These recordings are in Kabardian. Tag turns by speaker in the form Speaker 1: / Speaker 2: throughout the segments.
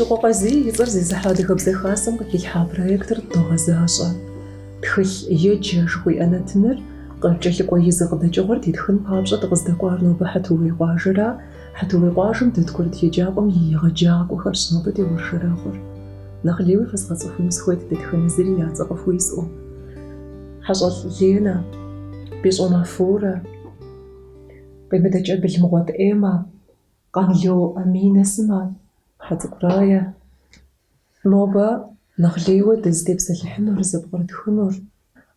Speaker 1: щыкъуэкъуэзий и цӏэр зезыхьа адыгэбзэхасэм къыхилъхьа проектыр догъэзащӏэ. Тхылъ еджэ жыхуиӏэнэтыныр къэкӏэлъыкӏуэ изы къыдэкӏыгъуэр дитхын папщӏэ дыкъыздакӏуар нобэ Хьэтуей къуажэра, Хьэтуей къуажэм дэт курыт еджапӏэм и егъэджакӏуэхэрщ нобэ теуэршэрэгъур. Нэхъ лейуи фэзгъэцӏыхуну сыхуейт дэтхэнэ зыри я цӏэ къыхуисӏэу. ХьэщӀэлъ Ленэ, БищӀонэ Фурэ, къемыдэкӏэ Былымгъуэт Эммэ, Къанлё Аминэ Сымэ, Хьэцӏыкӏурайэ. Нобэ нэхъ лейуэ дызытепсэлъыхьынур, зыпкърытхынур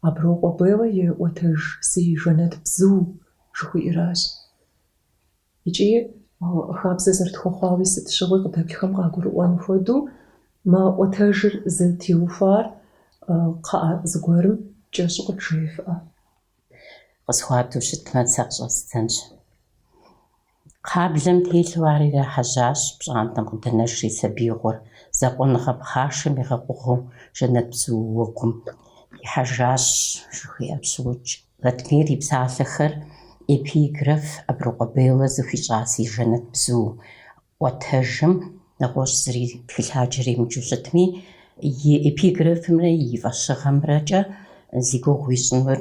Speaker 1: абро къуэбийуэ и ӏуэтэж си Жанэт Бзу жыхуиӏэращ. Икӏи хабзэ зэрытхуэхъуауи сыт щыгъуи къыдэплъхэм къагурыӏуэн хуэдэу мы ӏуэтэжыр зытеухуар кхъыӏэ зыгуэрым кӏэщӏу къытжефӏэ.
Speaker 2: Къысхуабдэу щытмэ, сэ къыщӏэстэнщ. Кхъаблэм телъу ар ирахьэжьащ пщӏантӏэм къыдэнэжри сабиигъуэр, закъуэныгъэ пхъашэм игъэкъугъыу Жанэт Бзу уэгум ихьэжащ жыхуиӏэ пщыукӏ. Латмир и псалъэхэр эпиграф Абрыкъуэбеллэ зыхуищӏа си Жанэт Бзу ӏуэтэжым нэгъуэщӏ зыри тхылъаджэ иримыкӏыу щытми, и эпиграфымрэ и фӏэщыгъэмрэкӏэ зи гугъу ищӏынур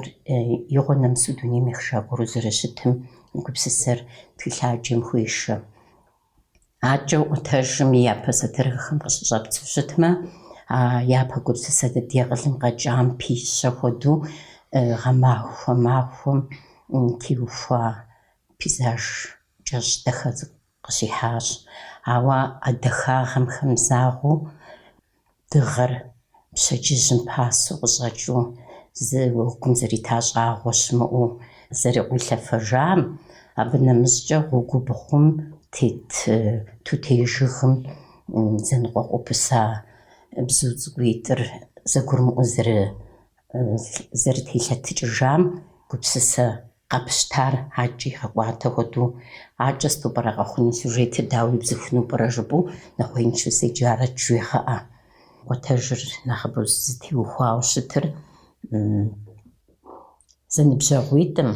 Speaker 2: игъуэ нэмысу дунейм и хъыжакӏуэру зэрыщытым гупсысэр тхылъаджэм хуешэ. АкӀэу ӏуэтэжым и япэ сатырыгъхэм къыщыщӏэпцӏу щытмэ, япэ гупсысэ ди акъылым къэкӏам пищэ хуэдэу гъэмахуэм теухуа пейзаж кӏэщӏ дахэ къыщихьащ. Ауэ ӏэдэхагъэм хэмызагъыу дыгъэр пщэдджыжьым пасэу къыщӏэкӏыу зы уэгум зэрита щӏагъуэ щымыӏэу зэрыӏуилъэфэжам, абы нэмыщӏкӏэ гъуэгубгъум тет тутей жыгым зэныкъуэ къопыса бзу цӏыкӏуитӏыр зэгурымыӏуэу зэрытелъэтыкӏыжам гупсысэ къэпщтар акӏэ игъэкӏуатэ хуэдэу, акӏэ стӏупӏэрэ къэхъуну сюжетыр дауи бзыхуну пӏэрэ жыпӏэу нэхъуейншэу седжэ арэт жегъыӏэ. Ӏуэтэжыр нэхъыбэу зытеухуауэ щытыр зэныбжьэгъуитӏым,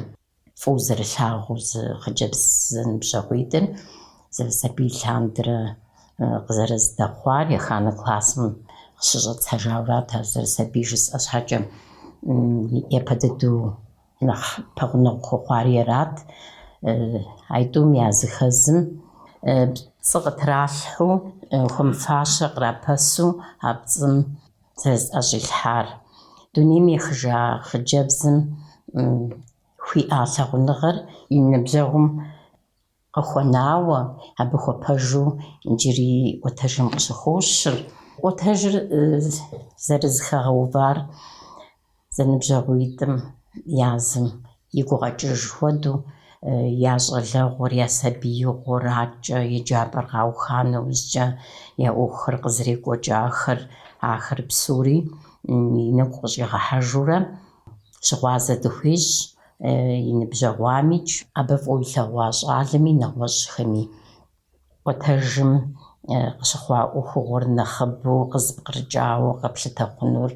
Speaker 2: фӏыуэ зэрылъагъуу зы хъыджэбз зэныбжьэгъуитӏыр сабий лъандэрэ къызэрыздэхъуар еханэ классым къыщыщӏэцхьэжауэрат ар зэрысабий жысӏэ щхьэкӏэ. Япэ дэдэу нэхъ пэгъунэгъу хуэхъуари арат. А тӏум языхэзым пцӏы къытралъхьу хуэмыфащэ кърапэсу а пцӏым зэрызыӏэщӏилъхьар. Дунейм ехыжа хъыджэбзым хуиӏа лъагъуныгъэр и ныбжьэгъум къыхуэнауэ, абы хуэпэжу иджыри ӏуэтэжым къыщыхуощыр. Ӏуэтэжыр зэрызыхэгъэувар зэныбжьэгъуитӏым язым и гугъэкӏыж хуэдэу, я щӏалэгъуэр, я сабиигъуэр, акӏэ еджапӏэр къауха нэужькӏэ, я ӏуэхухэр къызэрекӏуэкӏахэр, ахэр псори и нэгу къыщӏигъэхьэжурэ щыгъуазэ дыхуещӏ и ныбжьэгъуамичӏ, абы фӏыуэ илъэгъуа щӏалэми нэгъуэщӏхэми. Ӏуэтэжым къыщыхъуа ӏуэхугъуэр нэхъыбэу къызыпкърыкӏауэ къэплъытэ хъунур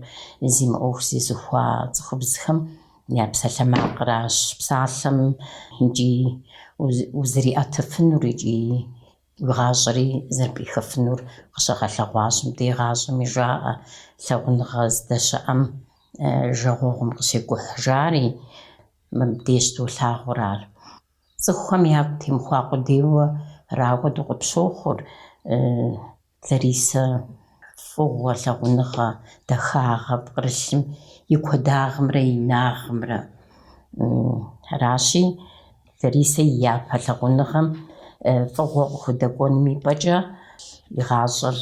Speaker 2: зимыӏэху зезыхуа цӏыхубзхэм я псалъэмакъращ. Псалъэм икӏи узэриӏэтыфынур икӏи уи гъащӏэри зэрыпӏихыфынур къыщыгъэлъэгъуащ мыбдеж гъащӏэм и жаӏэ. Лъагъуныгъэ здэщыӏэм жагъуэгъум къыщекӏухьыжари мыбдеж толъагъуэр ар. Цӏыхухэм ягу темыхуа къудейуэ ара хуэдэу къыпщохъур Ларисэ фӏыгъуэ, лъагъуныгъэ, дахагъэ пкърылъым и куэдагъымрэ и инагъымрэ. Аращи, Ларисэ и япэ лъагъуныгъэм фӏыгъуэ къыхудэкӏуэнум ипӏэкӏэ и гъащӏэр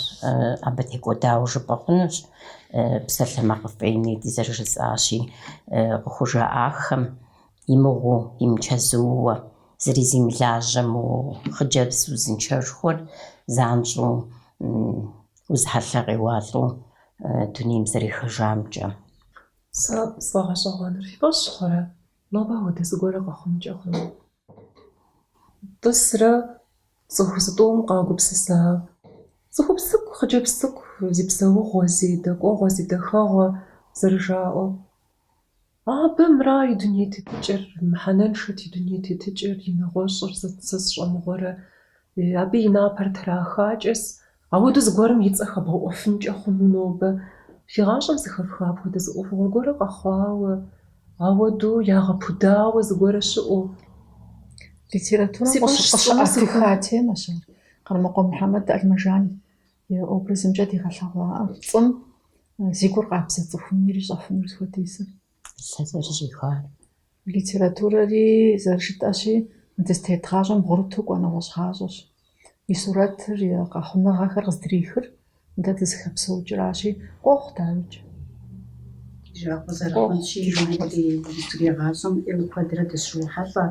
Speaker 2: абы текӏуэдауэ жыпӏэ хъунущ. Псалъэмакъыфӏейни ди зэрыжысӏащи, къыхужаӏахэм имыгъуу, имычэзууэ, зыри зимылажьэму хъыджэбз узыншэшхуэр занщӏэу узыхьэлъэ къеуалӏэу дунейм зэрихыжамкӏэ.
Speaker 1: Сэ сфӏэгъэщӏэгъуэныр фӏыщ хъурэ? Нобэ апхуэдэ зыгуэрэ къэхъункӏэ хъуну. Тӏысрэ цӏыху зытӏум къагупсыса цӏыхубз цӏыкӏу, хъыджэбз цӏыкӏу, зи псэугъуэ, зи дэкӏуэгъуэ, зи дахэгъуэ зэрыжаӏэу. Абы мра и дуней тетыкӏыр, мыхьэнэншэт и дуней тетыкӏыр, и нэгъуэщӏыр сэ сщӏэмыгъуэрэ. Абы и напэр трахакӏэс Ауэду зыгуэрым и цӏэхэр бгъэӏуэфынкӏэ хъуну нобэ. Фи гъащӏэм зыхэфха апхуэдэ зыӏуэхугъуэ гуэрэ къэхъуауэ, ауэду ягъэпудауэ зыгуэрэ щыӏэу.
Speaker 3: Литературам
Speaker 1: Си фӏэщ
Speaker 3: къыщыӏэтыха темэщ ар. Къармыкъуэ Мухьэмэд Алмэжан и образымкӏэ дигъэлъэгъуа пцӏым зи гур къабзэ цӏыхум ири щӏэфынур схуэдизыр.
Speaker 2: Сэ зэрыщӏихуар.
Speaker 3: Литературэри зэрыжытӏэщи, университет гъащӏэм бгъурыту кӏуэ нэгъуэщӏ гъащӏэщ. И сурэтыр, и къэхъуныгъэхэр къыздрихыр дэ дызыхэпсэукӏыращи, къохъу дауичӏ.
Speaker 4: Жагъуэ зэрыхъунщи, журналистикэ гъащӏэм ӏейуэ куэдрэ дыщрохьэлӏэ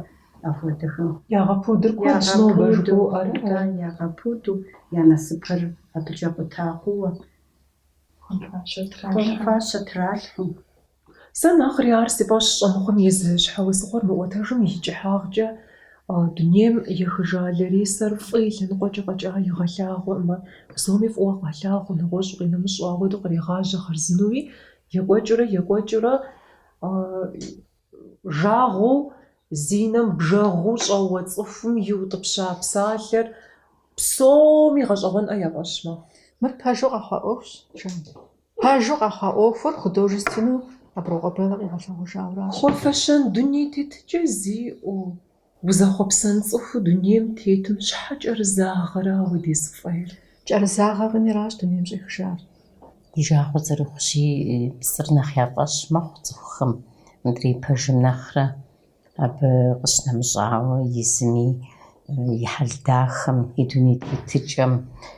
Speaker 4: апхуэдэхэм.
Speaker 1: Ягъэпудыр куэдщ нобэ жыпӏэуӏэр.
Speaker 4: Ягъэпуду, я насыпыр абыкӏэ къута хъууэ. Фащэ тралъхьу.
Speaker 1: Сэ нэхъри ар си фӏэщ щӏэмыхъум и зы щхьэусыгъуэр мыӏуэтэжым и кӏыхьагъкӏэ дунейм ехыжа Ларисэр фӏы и лъэныкъуэкӏэ фӏэкӏа игъэлъагъуэмэ, псоми фӏыуэ къэлъагъуу, нэгъуэщӏ къинэмыщӏу, ауэду кърегъажьэ хъарзынуи, екӏуэкӏыурэ жагъуэу зи нэм бжэгъуу щӏэуэ цӏыхум иутӏыпща псалъэр псоми гъэщӏэгъуэнӏэ яфӏэщ мэхъу.
Speaker 3: Мыр пэжу къэхъуа ӏуэхущ. Пэжу къэхъуа ӏуэхур художественнэу аброгъуэбэгъэ къигъэлъэгъужауращ.
Speaker 1: Хъуэфэщэн дуней тетыкӏэ зиӏэу, узэхъуэпсэн цӏыху дунейм тетым щхьэ кӏэрызагъэрэ ауэ дезыфӏейр?
Speaker 3: Кӏэрызагъэгъын иращ дунейм щӏихыжар.
Speaker 2: И жагъуэ зэрыхъущи, псыр нэхъ яфӏэщ мэхъу цӏыхухэм. Мыдрей пэжым нэхърэ абы къыщынэмыщӏауэ езыми, и хьэлдахэм, и дуней тетыкӏэм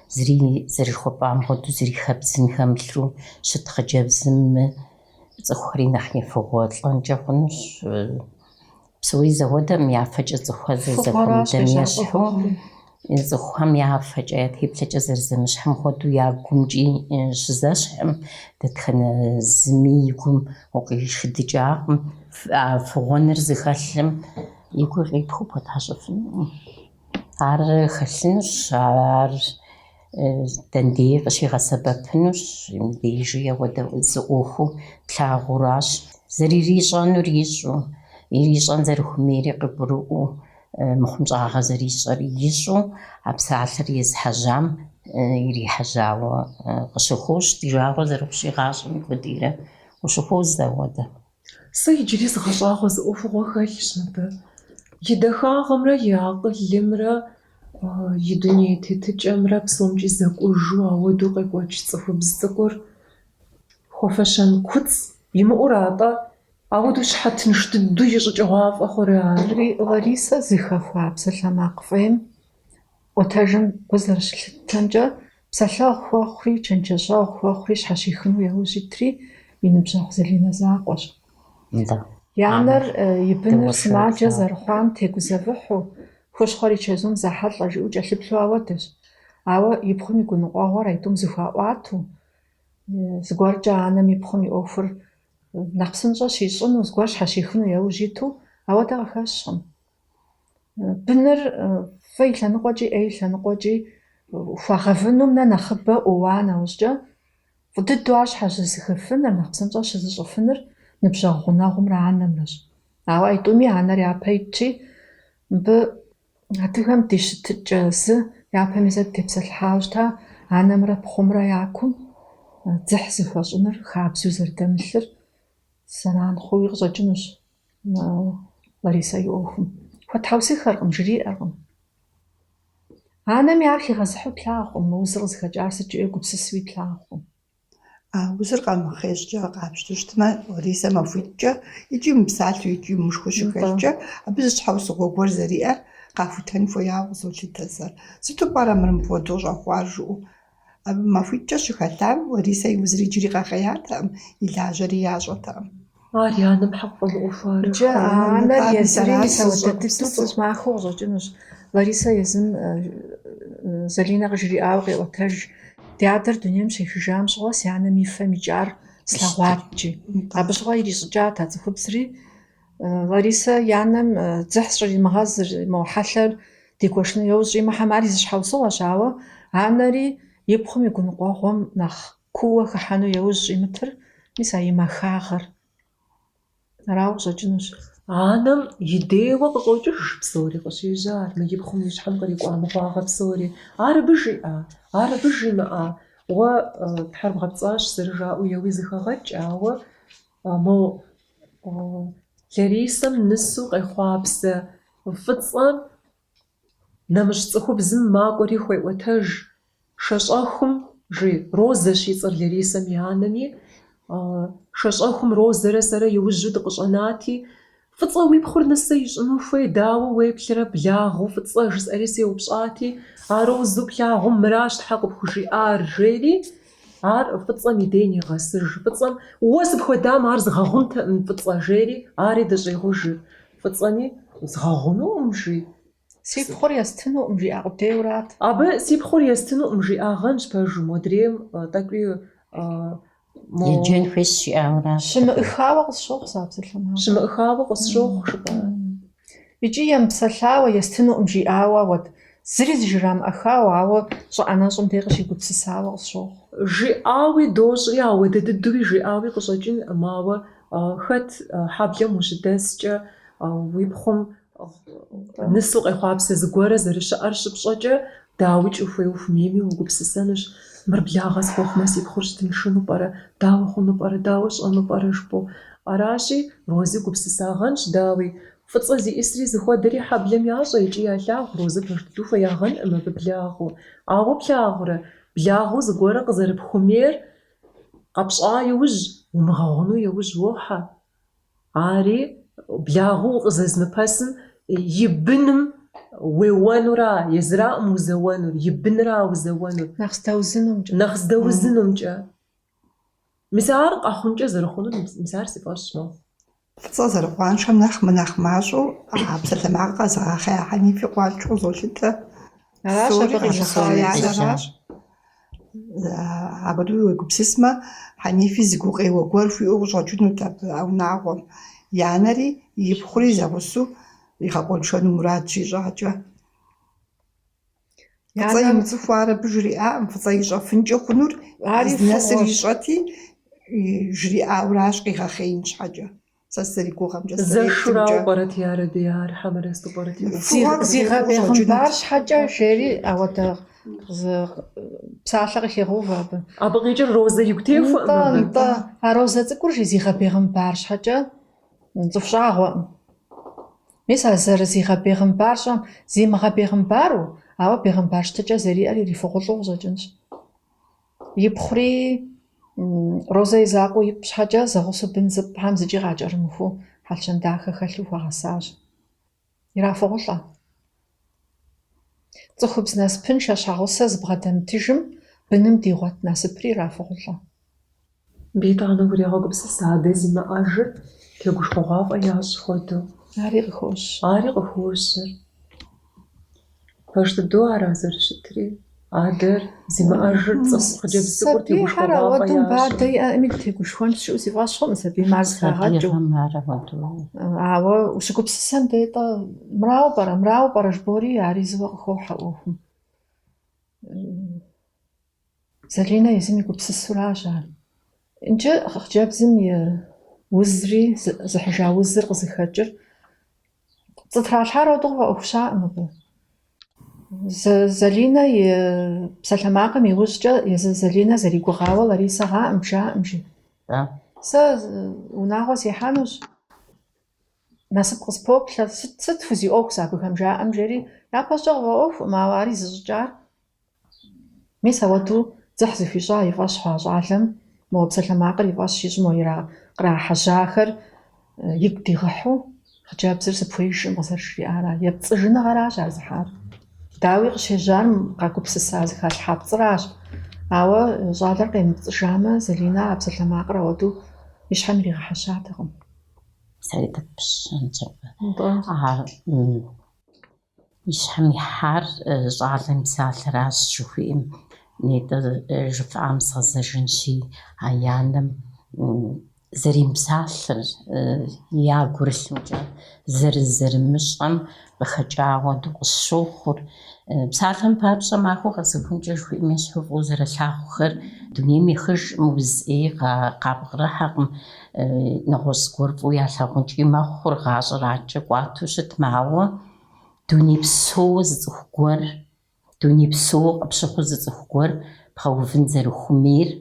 Speaker 2: зыри зэрыхуэпӏам хуэдэу зэрихабзын хэмылъу щыт хъыджэбзым цӏыхухэри нэхъ ефыгъуэ лӏэнкӏэ хъунущ. Псори зэуэдэм яфэкӏэ цӏыхухэр зэрызэхуэмыдэм ещхьу, цӏыхухэм яфэкӏэ, я теплъэкӏэ зэрызэмыщхьэм хуэдэу я гумкӏи щызэщхьым, дэтхэнэ зыми и гум укъишхыдыкӏакъым, фыгъуэныр зыхэлъым и гур къипху пхуэтхьэщӏыфыну. Ар хэлъынущ, ар дэндей къыщигъэсэбэпынущ, мыбдежи ауэдэ зы ӏуэхуу плъагъуращ. Зэририщӏэнур ищӏу, ирищӏэн зэрыхуейри къыгурыӏуэу, мыхъумщӏагъэ зэрищӏэр ищӏу, а псалъэр езыхьэжьам ирихьэжьауэ къыщыхъущ. Ди жагъуэ зэрыхъущи, гъащӏэм и куэдийрэ ущыхуозэ ауэдэ.
Speaker 1: Сэ иджыри зыгъэщӏагъуэ зыӏуэхугъуэ хэлъщ мыбы. И дахагъымрэ и акъылымрэ и дуней тетыкӏэмрэ псомкӏи зэкӏужу ауэду къекӏуэкӏ цӏыхубз цӏыкӏур хуэфэщэн куцӏ имыӏур атӏэ, ауэду щхьэ тынш дыдэу ищӏыкӏыгъуафӏэ хъурэ ар.
Speaker 3: Ларисэ зыхэхуа псалъэмакъ фӏейм ӏуэтэжым гу зэрыщылъытэмкӏэ псалъэгъу хуэхъури, чэнджэщӏэгъу хуэхъури щхьэщихыну яужь итри и ныбжьэгъу Залинэ закъуэщ. И анэр и быныр сымаджэ зэрыхъуам тегузэвыхьу, хущхъуэри чэзум зэхьэлӏэ жыӏэу кӏэлъыплъу ауэдэщ. Ауэ и пхъум и гуныкъуэгъуэр а тӏум зыхуаӏуату, зыгуэркӏэ анэм и пхъум и ӏуэхур нэхъ псынщӏэ щищӏыну, зыгуэр щхьэщихыну яужь иту, ауэдэ къыхэсщӏым. Быныр фэ и лъэныкъуэкӏи, ӏей и лъэныкъуэкӏи хуагъэвынум нэ нэхъыбэ ӏууа нэужькӏэ, фӏы дыдэу ар щхьэжьызыхыфыныр, нэхъ псынщӏэ щызыщӏыфыныр ныбжьэгъу гъунэгъумрэ анэмрэщ. Ауэ а тӏуми анэр япэ итщи, мыбы адыгэм ди щытыкӏэ зы япэми зэ тепсэлъхьауэ щыта, анэмрэ пхъумрэ я кум дзыхь зыхэщӏыныр, хабзэу зэрыдэмылъыр зэман хъууи къыщӏэкӏынущ Ларисэ и ӏуэхум. Хуэтхьэусыхэркъым, жриӏэркъым. Анэми ар хигъэзыхьу плъагъукъым, мы узыр къызыхэкӏар сыт жиӏэу гупсысууи плъагъукъым.
Speaker 5: Узыр къэмыхъещӏкӏэ къапщтэу щытмэ, Ларисэ махуитӏкӏэ икӏи мыпсалъэу икӏи мышхуэу щыхэлъкӏэ, абы зыщхьэусыгъуэ гуэр зэриӏэр къахутэн хуеяуэ къызолъытэ сэр. Сыту пӏэрэ мыпхуэдэу щӏэхъуар жыӏэу? Абы махуитӏкӏэ щыхэлъам Ларисэ и узыр иджыри къэхъеятэкъым, и лажьэри ящӏэтэкъым.
Speaker 1: Ар и анэм хьэкъ фӏэмыӏуэхуарэ.
Speaker 3: Иджы анэр езыри
Speaker 5: Сэращ
Speaker 3: мис ауэдэ
Speaker 5: зыщӏэгупсысыр.
Speaker 3: дыдэу цӏыху махуэу къыщӏэкӏынущ. Ларисэ езым Залинэ къыжриӏауэ къеӏуэтэж, ди адэр дунейм щехыжам щыгъуэ си анэм и фэм икӏар слъэгъуаткӏи. Абы щыгъуэ ирищӏыкӏат а цӏыхубзри. Ларисэ и анэм дзыхь щӏримыгъэзыр, моухьэлъэр ди гуэшынэ яужь щӏимыхьэм ар и зыщхьэусыгъуэщ, ауэ анэри и пхъум и гуныкъуэгъуэм нэхъ куууэ хыхьэну яужь щӏимытыр, мис а и махагъэр. Арауэ къыщӏэкӏынущ.
Speaker 1: Анам идеева къыкъокӏыж псори къыщежьар, мы ипхъум и щхьэм кърикӏуамыхъуагъэ псори. Ар абы жиӏэ, ар абы жимыӏэ. Уэ Тхьэр бгъэпцӏащ зэрыжаӏэу еуи зыхэгъэкӏ, ауэ мо Ларисэм нысу къехъуапсэ фӏыцӏэм нэмыщӏ цӏыхубзым макӏуэри хуеӏуэтэж. Шэщӏэхум жи Розэщ и цӏэр Ларисэм и анэми, шэщӏэхум Розэрэ сэрэ иужьу дыкъыщӏэнати, фӏыцӏэ уи пхъур нысэ ищӏыну хуей, дауэ уеплърэ, благъэу фӏыцӏэ жысӏэри сеупщӏати, ароузу плъагъум мыращ Тхьэ къыпхужиӏар жери, ар фӏыцӏэм и ден игъэсыж. Фӏыцӏэм уэ сыпхуэдам ар згъэгъунтэӏым фӏыцӏэ жери, ари дыщӏегъужыр. Фӏыцӏэми згъэгъунуӏым жи.
Speaker 3: Си пхъур естынуӏым жиӏэ къудейуэрат.
Speaker 1: Абы си пхъур естынуӏым жиӏагъэнщ пэжу, модрейм тӏэкӏуи
Speaker 2: Еджэн хуес щиӏэуращ.
Speaker 3: Щымыӏыхауэ къысщохъу сэ а псалъэмакъыр.
Speaker 1: щымыӏыхауэ къысщохъу жыпӏэ.
Speaker 3: Икӏи емыпсэлъауэ, естынуӏым жиӏауэ, уэт зыри зыжрамыӏэхауэ, ауэ щӏыӏэнэщӏым де къыщигупсысауэ къысщохъу.
Speaker 1: Жиӏауи дощӏри, ауэдэ дыдуи жиӏауи къыщӏэкӏын, ауэ хэт хьэблэм ущыдэскӏэ уи пхъум нысу къехъуапсэ зыгуэрэ зэрыщыӏэр щыпщӏэкӏэ, дауи кӏы ухуей ухуейми угупсысэнущ. Мыр благъэ схуэхъумэ си пхъур щтыншыну пӏэрэ, дауэ хъуну пӏэрэ, дауэ щӏэну пӏэрэ жыпӏэу. Аращи, Рози гупсысагъэнщ, дауи фӏыцӏэ зиӏисри зыхуэдэри хьэблэм ящӏэ икӏи ялъагъу. Розэ пэж дыдэу хуеягъэнӏым абы благъэу. Ауэ плъагъурэ, благъэу зыгуэрэ къызэрыпхъумейр къэпщӏа иужь, умыгъэгъуну иужь уохьэ. Ари благъэу укъызэзмыпэсым и быным уеуэнура, езыраӏым узэуэнур, и бынра узэуэнур.
Speaker 3: Нэхъ здэузынумкӏэ.
Speaker 1: Нэхъ здэузынумкӏэ. Мис ар къэхъункӏэ зэрыхъунур, мис ар си фӏэщ мэхъу.
Speaker 5: Фӏыцӏэ зэрыкъуаншэм нэхъ мащӏэу псалъэмакъыр къэзыгъэхъея Хьэнифи къуаншэу золъытэ.
Speaker 3: Аращ абы къигъэхъеянэращ.
Speaker 5: Абыду уегупсысмэ, Хьэнифи зы гукъеуэ гуэр хуиӏэу къыщӏэкӏынут абы унагъуэм. И анэри и пхъури зэгъусэу игъэкъуэншэну мурад щищӏакӏэ. Фӏыцӏэ имыцӏыхуу ар абы жриӏаӏым, фӏыцӏэ ищӏэфынкӏэ хъунур нэсыр ищӏэти, жриӏауращ къигъэхъеин щхьэкӏэ. Сэ сызэригугъэмкӏэ
Speaker 1: Зэшурауэ пӏэрэт ярэдияр, хьэмэресту пӏэрэт иӏуэху.
Speaker 3: Зигъэбегъымбар щхьэкӏэ жери ауэдэ псалъэ къыхегъэувэ абы.
Speaker 1: Абы къикӏыр Розэ игу техуэӏым.
Speaker 3: НтӀэ, а Розэ цӏыкӏур жи зигъэбегъымбар щхьэкӏэ цӏыху щӏагъуэӏым. Мис а зэрызигъэбегъымбар щӏэм зимыгъэбегъымбару, ауэ бегъымбар щтыкӏэ зэриӏэр ирифыгъулӏу къыщӏэкӏынщ. И пхъури Розэ и закъуэ ипӏ щхьэкӏэ зэгъусэу бын зыпхьэм зыкӏи къакӏэрымыхуу хьэлщэн дахэ хэлъу хуэгъэсащ. Ирафыгъулӏэ. Цӏыхубз насыпыншэ щхьэгъусэ зыбгъэдэмытыжым быным дигъуэт насыпри ирафыгъулӏэ.
Speaker 1: Битӏанэ урегъэгупсыса, адэ зимыӏэжыр тегушхуэгъуафӏэ ящӏ хуэдэу.
Speaker 3: Ари къыхощ.
Speaker 1: Ари къыхуощэр. Пэж дыдэу ара зэрыщытри. Адэр зимыӏэжыр цӏыху хъыджэбз цӏыкӏур тегушхуэгъуафӏэ
Speaker 3: Сабийхэр ауэдум
Speaker 1: ящӏ.
Speaker 3: бадэми тегушхуэн щыӏэу си фӏэщ хъуӏым, сабийм ар зыхагъэкӏыу.
Speaker 2: Сабийгъэм ар ауэдэу.
Speaker 3: Ауэ ущыгупсысэм детӏэ мрауэ пӏэрэ жыбори ари зыуэ къыхохьэ ӏуэхум. Залинэ езым и гупсысуращ ар. Иджы хъыджэбзым и узри, зыхьыжа узыр къызыхэкӏыр цӏы тралъхьар ауэдэу ӏуэху щаӏым абы. Залинэ и псалъэмакъым и ужькӏэ езы Залинэ зэригугъауэ Ларисэ гъаӏым, жаӏым жи. Сэ унагъуэ сехьэнущ. Насып къыспоплъэ, сыт фызиӏуэху абыхэм жаӏэм жери, япэщӏэ къыфӏэӏуэхуӏым, ауэ ари зыщӏыкӏар. Мис ауэдэу дзыхь зыхуищӏа и фӏэщ хъуа щӏалэм, мо псалъэмакъыр и фӏэщ ищӏмэ кърахьэжьахэр игу дигъыхьу хъыджэбзыр сыпхуеижым къызэрыжриӏара. Епцӏыжыныгъэращ ар зыхьар. Дауи къыщежьар къагупсыса зыхалъхьапцӏыращ. Ауэ щӏалэр къемыпцӏыжамэ, Залинэ а псалъэмакъыр ауэдэу и щхьэм иригъэхьэщатэкъым.
Speaker 2: Сэри тӏэпщӏэнщ абы. И щхьэм ихьар щӏалэм и псалъэращ жыхуиӏэм. Нетӏэ жыфӏам сгъэзэжынщи, а и анэм зэримпсалъыр ягурлъымкӏэ зэрызэрымыщӏэм къыхэкӏагъуэ къысщохъур. Псалъэм папщӏэ махуэ къэсыхункӏэ жыхуиӏэми щхьыфӏу зэрылъагъухэр дунейм ехыж уз ӏей къабгърыхьэкъым, нэгъуэщӏ зыгуэр фӏыуэ ялъагъункӏи мэхъур, гъащӏэракӏэ кӏуату щытмэ, ауэ дуней псоуэ зы цӏыху гуэр, дуней псоуэ къыпщыхъуу зы цӏыху гуэр пхъэувын зэрыхуэмейр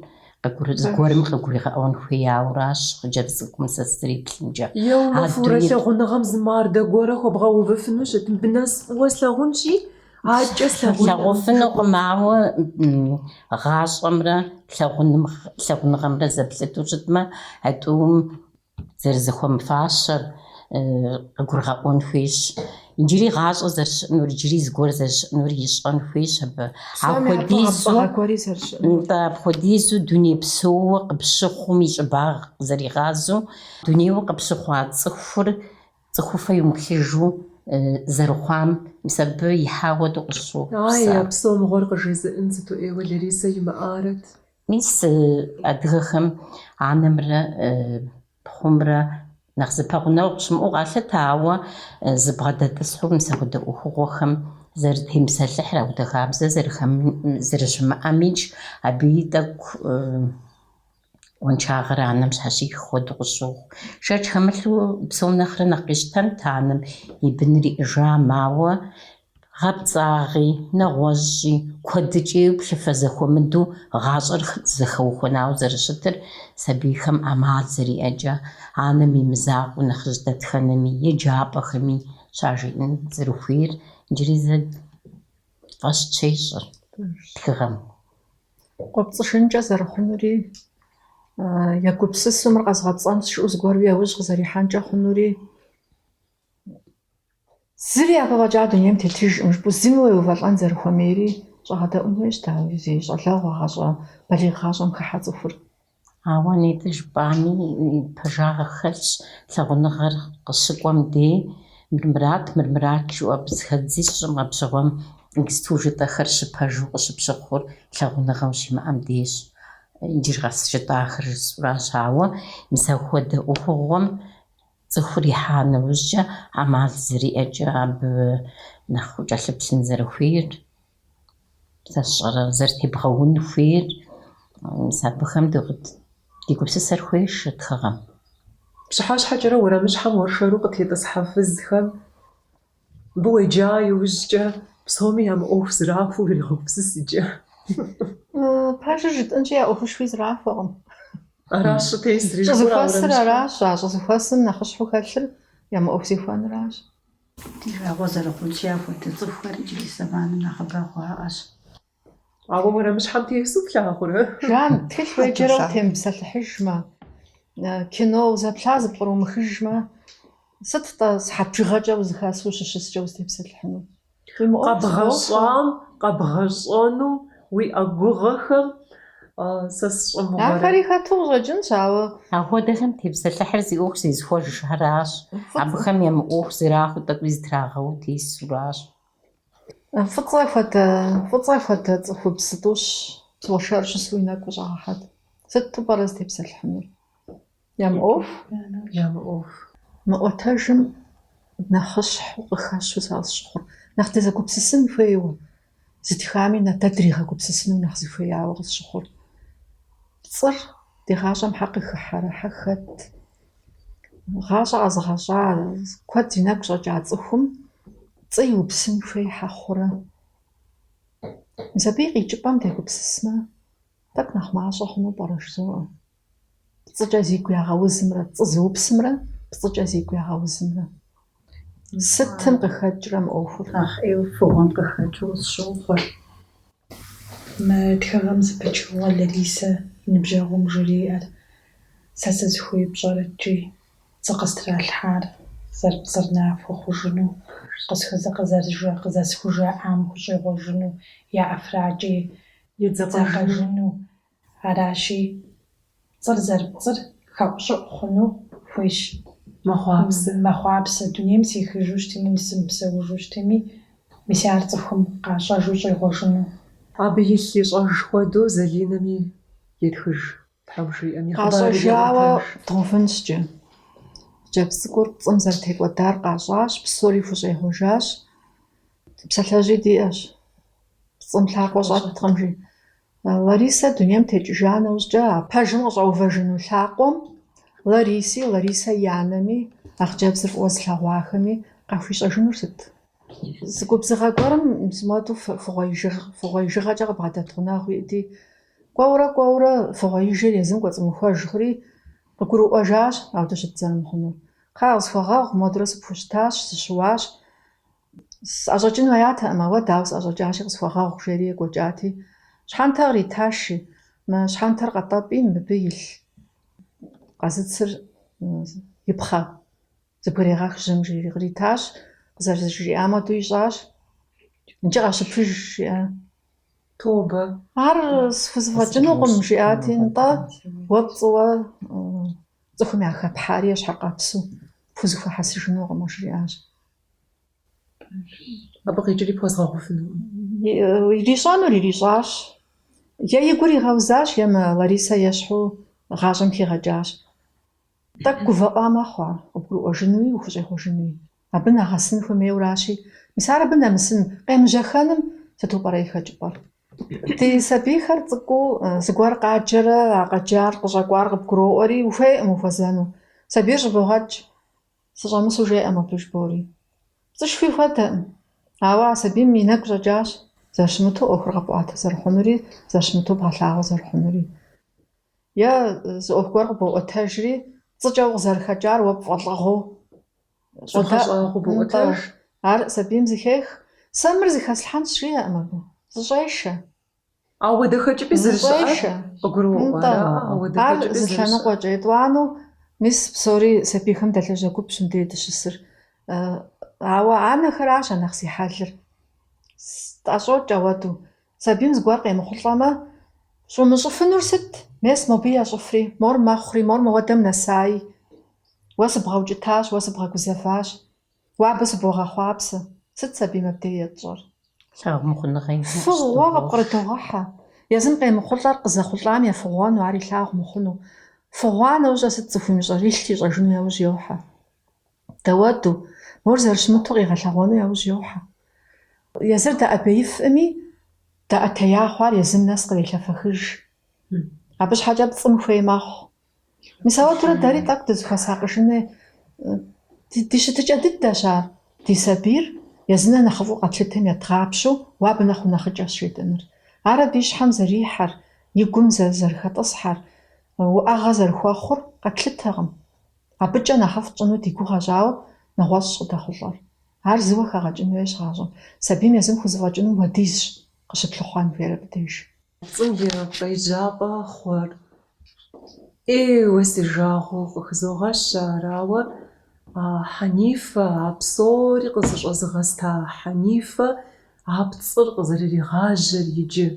Speaker 2: зыгуэрым къыгуригъэӏуэн хуеяуэращ хъыджэбз цӏыкӏум сэ сызэриплъымкӏэ.
Speaker 1: Еумыфурэ лъагъуныгъэм зы мардэ гуэрэ хуэбгъэувыфыну щытым, бынэс фӏыуэ слъагъунщи, ӏакӏэ
Speaker 2: слъагъуфынукъым, ауэ гъащӏэмрэ лъагъуныгъэмрэ зэплъыту щытмэ, тӏум зэрызэхуэмыфащэр къыгурыгъэӏуэн хуейщ. Иджыри гъащӏэ зэрыщыӏэнур, иджыри зыгуэр зэрыщыӏэнур ищӏэн хуейщ абы. Апхуэдизу дуней псоуэ къыпщыхъум и щӏыбагъ зэригъазу, дунейуэ къыпщыхъуа цӏыхуфэ иумыхыжу зэрыхъуам мис абы ихьа хуэдэу къыщохъу.
Speaker 1: Я псом гъуэр къыжезыӏын сыту ӏейуэ Ларисэ имыӏарэт.
Speaker 2: Мис адыгэхэм анэмрэ пхъумрэ нэхъ зыпэгъунэгъу щымыӏэу къалъытэ, ауэ зыбгъэдэтӏысхьу мис апхуэдэ ӏуэхугъуэхэм зэрытемысэлъыхьыр апхуэдэ хабзэ зэрыщымыӏэмикӏ, абыи тӏэкӏу ӏуэншагъэр анэм щхьэщих хуэдэу къыщохъу. Шэч хэмылъу псом нэхърэ нэхъ къищтэнт анэм и быныр иӏыжам, ауэ гъэпцӏагъи, нэгъуэщӏи, куэдыкӏей плъыфэ зэхуэмыду гъащӏэр зэхэухуэнауэ зэрыщытыр сабийхэм ӏэмал зэриӏэкӏэ, анэм и мызакъуэу нэхъыжь дэтхэнэми, еджапӏэхэми щажиӏэн зэрыхуейр иджыри зэ фӏэщ щещӏыр тхыгъэм.
Speaker 3: Къопцӏышынкӏэ зэрыхъунури, егупсысымэр къэзгъэпцӏэн сщыӏэу зыгуэру яужь къызэрихьэнкӏэ хъунури, зыри абы фӏэкӏа дунейм тетыжкъым, жыпӏэу зыми уеувэлӏэн зэрыхуэмейри щӏэгъэдэӏун хуейщ дауи зи щӏалэгъуэ гъащӏэ, балигъ гъащӏэм хыхьэ цӏыхур.
Speaker 2: Ауэ нетӏэ жыпӏами пэжагъэ хэлъщ лъагъуныгъэр къыщыкӏуэм дей, мырмырат жыӏуэ зыхэдзи щӏым гъэпщыгъуэм институт-жытӏэхэр щыпэжу къыщыпщыхъур лъагъуныгъэм щимыӏэм дейщ. Иджыри къэс жытӏахэр жысӏуращ, ауэ мис апхуэдэ ӏуэхугъуэм цӏыхур ихьа нэужькӏэ ӏэмал зэриӏэкӏэ абы нэхъ кӏэлъыплъын зэрыхуейр, сэ сщӏэрэ зэрытебгъэун хуейр, мис абыхэм ди гупсысэр хуейш тхыгъэм.
Speaker 1: Пщыхьэщхьэкӏэрэ уэрамыщхьэм уэршэру къытетӏысхьэфыз-хэм мыбы уеджа иужькӏэ псоми ямыӏуэху зрахуэу иригъэгупсыс иджы.
Speaker 3: Пэжыр жытӏэнщи я ӏуэхушхуи зрахуэкъым.
Speaker 1: Аращ щӏытесри.
Speaker 3: Щӏызыхуэсыр аращ, щӏызыхуэсым нэхъыщхьэу хэлъыр ямыӏуэху зихуэныращ.
Speaker 4: Ди жагъуэ зэрыхъунщи апхуэдэ цӏыхухэр иджыри зэманым нэхъыбэ хъуаӏэщ.
Speaker 1: Ауэ уэрамыщхьэм тесу плъагъурэ?
Speaker 3: Жан, тхылъ уеджэрэ утемыпсэлъыхьыжмэ, кино узэплъа зыпкърыумыхыжмэ, сыт-тӏэ сыхьэт бжыгъэкӏэ узыхэсу ущыщыскӏэ узытепсэлъыхьыну?
Speaker 1: Къэбгъэщӏэну уи ӏэгугъэхэм сэ сщӏэмыгъуэрэ.
Speaker 3: Ахэри хэту ущӏэкӏынщ, ауэ
Speaker 2: Апхуэдэхэм тепсэлъыхьыр зи ӏуэху зезыхуэжыхьэращ, абыхэм ямыӏуэху зрахуэу тӏэкӏуи зытрагъэу тесуращ.
Speaker 3: фӏыцӏэ хуэдэ цӏыхубз сытӏущ уэшэр щысу уи нэгу щӏагъэхьэт. Сыту пӏэрэ зытепсэлъыхьынур?
Speaker 1: Ямыӏуэху.
Speaker 3: Мыӏуэтэжым нэхъыщхьу къыхэщу сащыхъур. Нэхъ дызэгупсысын хуейуэ, зытхами дэ дригъэгупсысыну нэхъ зыхуеяуэ къысщыхъур. Пцӏыр ди гъащӏэм хьэ къыхыхьэрэ хэт? Гъащӏэ къэзыгъэщӏа, куэд зи нэгу щӏэкӏа цӏыхум пцӏы иупсын хуей хьэ хъурэ? Мис абы и къикӏыпӏэм дегупсысмэ, тӏэкӏу нэхъ мащӏэ хъуну пӏэрэ жызоӏэ. Пцӏыкӏэ зигу ягъэузымрэ, пцӏы зыупсымрэ, пцӏыкӏэ зигу ягъэузымрэ. Сытым къыхэкӏрэ мы ӏуэхур?
Speaker 4: Нэхъ ӏейуэ фыгъуэм къыхэкӏыу сщохъуэр. Мы тхыгъэм зыпычыгъуэ Ларисэ и ныбжьэгъум жриӏэр сэ сызыхуипщӏэрэ ткӏи, пцӏы къыстралъхьар пцӏыр нахуэ хъужыну, къызэсхужаӏам хущӏегъуэжыну, я ӏэфракӏэ едзэкъэжыну. Аращи, пцӏыр зэрыпцӏыр хэӏущӏыӏу хъуну хуейщ. Мэхъуапсэ. Дунейм сихыжу щытми, сымыпсэужу щытми, мис ар цӏыхум къащӏэжу щӏегъуэжыну.
Speaker 1: Абы илъ ищӏэж хуэдэу Залинэми етхыж. Тхьэушиӏэми
Speaker 3: къащӏэжауэ тхъуфынщӏкӏэ. Джэпсыкӏур пцӏым зэрытекӏуэдар къащӏащ, псори хущӏегъуэжащ. Псалъэжьи диӏэщ. Пцӏым лъакъуэ щӏэткъым жи. Ларисэ дунейм текӏыжа нэужькӏэ, а пэжым къыщӏэувэжыну лъакъуэм Ларисэ и анэми, ахъджэбзыр фӏыуэ зылъэгъуахэми къахуищӏэжынур сыт? Зы губзыгъэ гуэрым сымадэу фыгъуэижыгъэкӏэ къыбгъэдэт хъуна хуиӏэти, кӏуэурэ фыгъуэижыр езым кӏуэцӏымыхуэжхри къыгурыӏуэжащ, ауэ щыт зэрымыхъунур. Кхъэ, къысхуэгъэгъу, модурэ сыпхущтащ, сыщыуащ. Сӏэщӏэкӏыну ятэӏым, ауэ дауэ сӏэщӏэкӏащи къысхуэгъэгъу, жери екӏуэкӏати. Щхьэнтэ къритащи, мы щхьэнтэр къэтӏэпӏи мыбы илъ къэзыцыр ипхъэ, зыпхурегъэх жьым жери къритащ, къызэрыжиӏам хуэдэу ищӏащ. Икӏи къащыпыж жиӏэ.
Speaker 1: Тобэ.
Speaker 3: Ар схузэфӏэкӏынукъым жиӏати, нтӏэ уэ пцӏыуэ цӏыхум яхэпхьари ещхьэкъэпсу пхузэхуэхьэсыжынукъым, жриӏащ.
Speaker 1: Абы къикӏри пхуэзгъэгъуфыну.
Speaker 3: Ирищӏэнур ирищӏащ. Е и гур игъэузащ, е мы Ларисэ ещхьу гъащӏэм хигъэкӏащ. Тӏэкӏу гувэӏуа мэхъу ар, къыбгурыӏуэжынуи ухущӏегъуэжынуи. Абы нэгъэсын хуемейуэращи. Мис ар абы нэмысын къемыжьэхэным сыту пӏэрэ и хэкӏыпӏэр. Ди сабийхэр цӏыкӏуу зыгуэр къаджэрэ, а къэджар къыщӏэкӏуар къыбгуроӏуэри ухуейӏым ухуэзэну. Сабийр щӏыбогъэкӏ, сыщӏэмысу жеӏэм абы жыбори. Пцӏышхуи хуэдэӏым. Ауэ а сабийм и нэгу щӏэкӏащ, зэрыщымыту ӏуэхур къэпӏуатэ зэрыхъунури, зэрыщымыту бгъэлъагъуэ зэрыхъунури. Е зы ӏуэху гуэр къыбоӏуэтэжри, пцӏыкӏэ къызэрыхэкӏар уэ пфӏэлӏыгъыу
Speaker 1: къыбоӏуэтэж.
Speaker 3: Ар сабийм зыхех, сэ мыр зыхэслъхьэнщ жиӏэӏым абы. Зыщӏешэ.
Speaker 1: Ауэдэхэкӏи
Speaker 3: Зыщӏешэ.
Speaker 1: къыгуроӏуэрэ.
Speaker 3: Ар зы лъэныкъуэкӏэ етӏуанэу, мис псори сабийхэм дэлъэжьэ гупщ мыбдеж дыщысыр. Ауэ анэхэращ а нэхъ зихьэлыр. ТӀэщӀокӀ ауэду. Сабийм зыгуэр къемыхъулӀэмэ, щӀумыщӀыфынур сыт? Мес мобы ящӀыфри, мор мэхъури, мор мыуэдэм нэсаи. Уэ сыбгъэукӀытащ, уэ сыбгъэгузэващ. Уэ абы сыбогъэхъуапсэ. Сыт сабийм абдей етщӀэр? Фыгъуэ къыпкърытогъэхьэ. Езым къемыхъулӀэр къызэхъулӀам ефыгъуэну, ар илъагъу мыхъуну. Фыгъуа нэужьэ сыт цӀыхум ищӀэрилъти ищӀэжыну яужь йохьэ. Дэуэду, мор зэрыщымыту къигъэлъэгъуэну яужь йохьэ. Езыр дэӀэбеифӀми, дэӀэтея хъуар езым нэс кърелъэфэхыж. Абы щхьэкӀэ пцӀым хуей мэхъу. Мис ауэдурэ дэри тӀэкӀу дызыхуэсакъыжын хуей. Ди щытыкӀэ дыдэщ ар. Ди сабийр езынэ нэхъыфӀу къэтлъытым едгъапщу, уэ абы нэхъ унэхъыкӀэщ жетӀэныр. Ар абы и щхьэм зэрихьэр, и гум зэрыхэтӀысхьэр, уӏэгъэ зэрыхуэхъур къэтлъытэкъым. Абыкӏэ нэхъыфӏ тщӏыну ди гугъэ щӏауэ нэгъуэщӏ къыдэхъулӏэр. Ар зыуэ хэгъэкӏын хуейщ гъащӏэм. Сабийм езым хузэфӏэкӏыну хуэдизщ къыщыплъыхъуэн хуейр абы деж.
Speaker 1: ПцӀым и пщӏеижьапӏэ хъуэр. Уэ си жагъуэ къыхызогъэщ арауэ а Хьэнифэ, а псори къызыщӏэзыгъэста Хьэнифэ, а пцӏыр къызэрыригъажьэр иджы.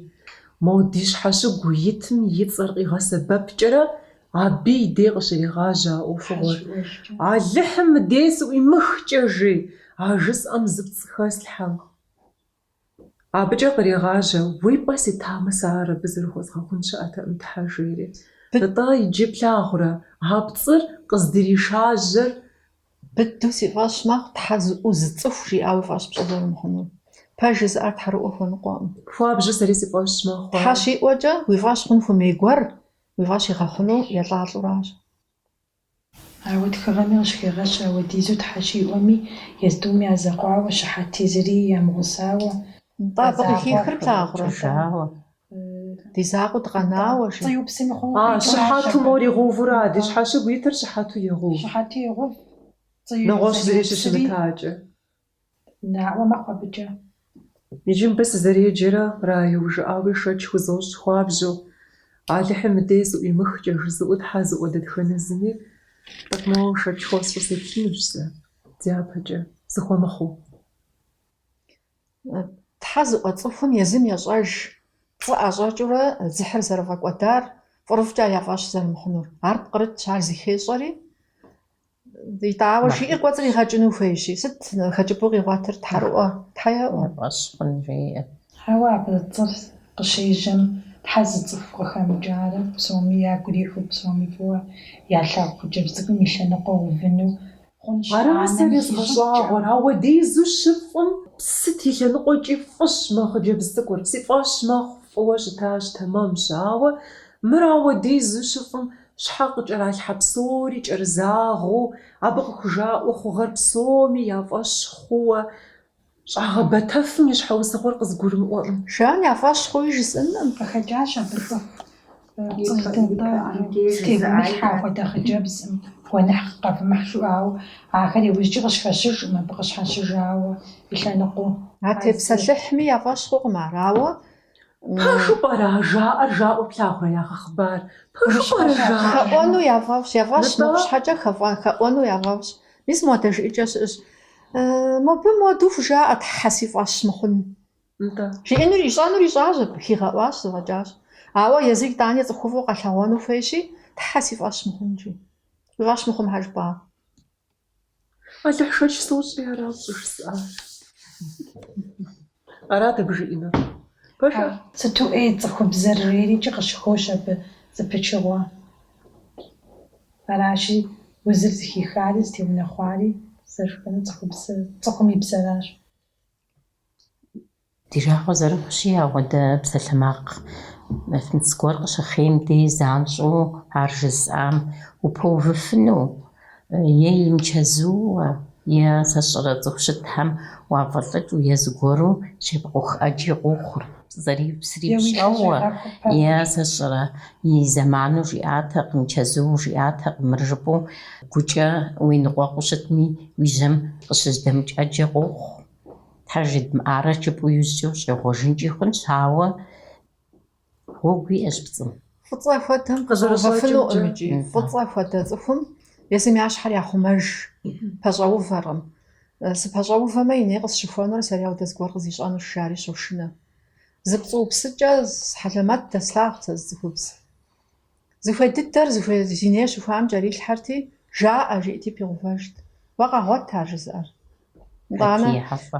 Speaker 1: Мо ди щхьэщыгу итым и цӏэр къигъэсэбэпкӏэрэ абы и дей къыщригъажьэ а ӏуэхугъуэр. Алыхьым мыдей сыӏуимыхкӏэ жей, а жысӏэм зы пцӏы хэслъхьэ. Абыкӏэ кърегъажьэ, уи пӏэ ситамэ сэ ар абы зэрыхуэзгъэхун щыӏэтэӏым Тхьэ жери. НтӀэ иджы плъагъурэ, а пцӏыр къыздыришажьэр.
Speaker 3: Быдэу си фӀэщ мэхъу Тхьэ зыӀуу зы цӀыху жиӏауи фӀэщ пщӏы зэрымыхъунур. Пэжи зыӏэр тхьэрыӀуэ хуэныкъуэкъым.
Speaker 1: Хуабжьу сэри си фӀэщ мэхъу.
Speaker 3: Тхьэ щиӀуэкӀэ уи фӀэщ хъун хуэмей гуэр уи фӀэщ игъэхъуну елӀалӀуращ.
Speaker 4: Ауэ тхыгъэми къыщхегъэщ, ауэдизу Тхьэ щиӀуэми, ездэум я зэкъуауэ щыхьэти зыри ямыгъусауэ.
Speaker 3: НтӀэ абы къыхихыр плъагъурэ. Ди закъуэ дыкъэнауэ жи.
Speaker 4: ЦӀыупси мыхъуу.
Speaker 1: Щыхьэту мор игъувурэ, ди щхьэщыгу итыр щыхьэту егъув.
Speaker 4: Щыхьэти егъув.
Speaker 1: Нэгъуэщӏ зыри щыщымытакӏэ.
Speaker 4: Науэ мэхъу абыкӏэ.
Speaker 1: Иджы мыбы сызэреджэрэ краиужыӏауи шэч хузощ хуабжьу. Алыхьым мыдей сыӏуимыхкӏэ жызыӏуу Тхьэ зыӏуэдэтхэнэ зыми, тӏэкӏу моуэ шэч хуэсщӏу сеплъынущ сэ дяпэкӏэ, зыхуэмыхъуу.
Speaker 3: Тхьэ зыӏуэцӏыхум езым ещӏэж пцӏы ӏэщӏэкӏыурэ дзыхьыр зэрыфӏэкӏуэдар фӏырыфӏкӏэ яфӏэщ зэрымыхъунур. Ар пкърытщ, ар зыхещӏэри. ИтӀауэ жиӏэр кӏуэцӏыр игъэкӏыну хуейщи. Сыт хэкӏыпӏэу къигъуэтыр тхьэрыӏуэ? Тхьэ еӏуэ.
Speaker 4: Ауэ абы цӏыр къыщежьэм тхазцӏыху къыхэмыджарэ псоми ягуриху псоми фыуэ ялъэгъу хъыджэбзым и лъэныкъуэ увыну хъунщ.
Speaker 1: Арасэ езгъэщӏагъуэр, ауэ дезу щыфӏым псы телъэныкъуэкӏи фӏыщ мы хъыджэбз цӏыкӏур, пси фӏэщ мэхъу, фӏыуэ щытащ, тэмэмщ, ауэ мыр ауэ дезу щыфӏым щхьэ къыкӏэралъхьэ псори кӏэрызагъыу, абы къыхужаӏуэ хъугъэр псоми я фӏэщ хъууэ, щӏагъэбэтэфым и щхьэусыгъуэр къызгурымыӏуэӏым.
Speaker 3: Жан я фӏэщ хъуи жысӏэнӏым.
Speaker 4: Къыхэкӏащ абы стебгымылъхьэ хуэдэ хъыджэбзым гуэныхь къэвымыхь жыӏауэ ахэр иужькӏи къыщхэщыжӏым абы къыщхьэщыжауэ и лъэныкъуэу.
Speaker 3: А тепсэлъыхьми я фӏэщ хъукъым ар, ауэ
Speaker 1: Пэжу пӏэрэ жаӏэр жаӏэу плъагъурэ ягъэ хъыбар? Пэжу пӏэрэ жаӏэр?
Speaker 3: хэӏуэну яфӏэфӏщ мыбы щхьэкӏэ хэӏуэну яфӏэфӏщ. Мис модрэ жиӏэкӏэ щыӏэщ. Мобы моду хужаӏэ Тхьэ си фӏэщ мыхъун.
Speaker 1: НтӀэ.
Speaker 3: Жиӏэнур ищӏэнур ищӏащ, хигъэӏуащ, зыфӏэкӏащ. Ауэ езык итӏани цӏыхуфӏу къэлъэгъуэну хуейщи, Тхьэ си фӏэщ мыхъунщи. Уи фӏэщ мыхъум хьэжыпӏа.
Speaker 1: Алыхьшэч сощӏри аращ жысӏар. Арат абы жиӏэнур. Пэжу
Speaker 4: Сыту ӏей цӏыхубзэр жерикӏи къыщыхуощ абы зэпычыгъуэ. Аращи узыр зыхихари зытеунэхъуари зэрыхъуну цӏыхум и бзэращ.
Speaker 2: Ди жагъуэ зэрыхъущи, ауэдэ псалъэмакъ фынц гуэр къыщыхъейм дей занщӏэу ар жысӏам упэувыфыну, е имычэзууэ, е сэ сщӏэрэ цӏыху щытхэм уафӏэлӏыкӏыу, е зыгуэру щепкъух ӏэджи къохъур, псыри пщӏэуэ, е сэ сщӏэрэ и зэману жиӏатэкъым, имычэзууэ жиӏатэкъым, мыр жыпӏэу гукӏэ уи ныкъуэкъуу щытми, уи жьэм къыщыздэӏукӏ ӏэджэ къохъу. Тхьэ жыдмыӏарэ жыпӏэу иужькӏэ ущӏегъуэжынкӏи хъунщ, ауэ гъуэгу иӏэщ пцӏым.
Speaker 3: Фӏыцӏэ хуэдэм къыщӏэувэфынуӏым икӏи. Фӏыцӏэ хуэдэ цӏыхум езым я щхьэр яхъумэж, пэщӏэувэркъым. Сыпэщӏэувэмэ, и ней къысщыхуэнур сэри ауэдэ зыгуэр къызищӏэну жари щошынэ. Зыпцӏыупсыкӏэ хьэлэмэт дэслъагъу сэ зыцӏыхубз. Зыхуей дыдэр зи ней щыхуам кӏэрилъхьэрти, жаӏэ жиӏти пигъувэжт. Уэ къэгъуэт ар жызыӏэр. Итӏанэ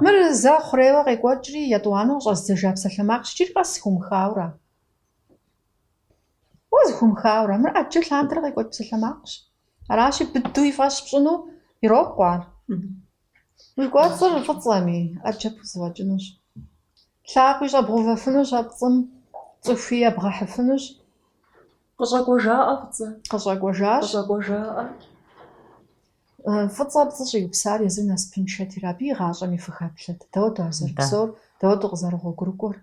Speaker 3: мыр зэ хъурейуэ къекӏуэкӏри, етӏуанэу къыщӏэздзэжа псалъэмакъ щӏыкӏи къэс зыхуумыхаура. Уэ зыхуумыхаура, мыр ӏэджэ лъандэрэ къекӏуэкӏ псалъэмакъщ. Аращи быду и фӏэщ пщӏыну ирокъу ар. Уи кӏуэцӏыр фӏыцӏэми, ӏэджэ пхузэфӏэкӏынущ. Лъакъуи щӏэбгъувэфынущ а пцӏым, цӏыхуи ебгъэхьыфынущ.
Speaker 1: къыщӏэкӏуэжаӏэ фӏыцӏэ.
Speaker 3: Къыщӏэкӏуэжащ.
Speaker 1: Къыщӏэкӏуэжаӏэ.
Speaker 3: Фӏыцӏэ пцӏы щӏиупсар езым насыпыншэти, абы и гъащӏэм и фыхэплъэт. Дауэду ар зэрыпсэур, дауэду къызэрыгъуэгурыкӏуэр.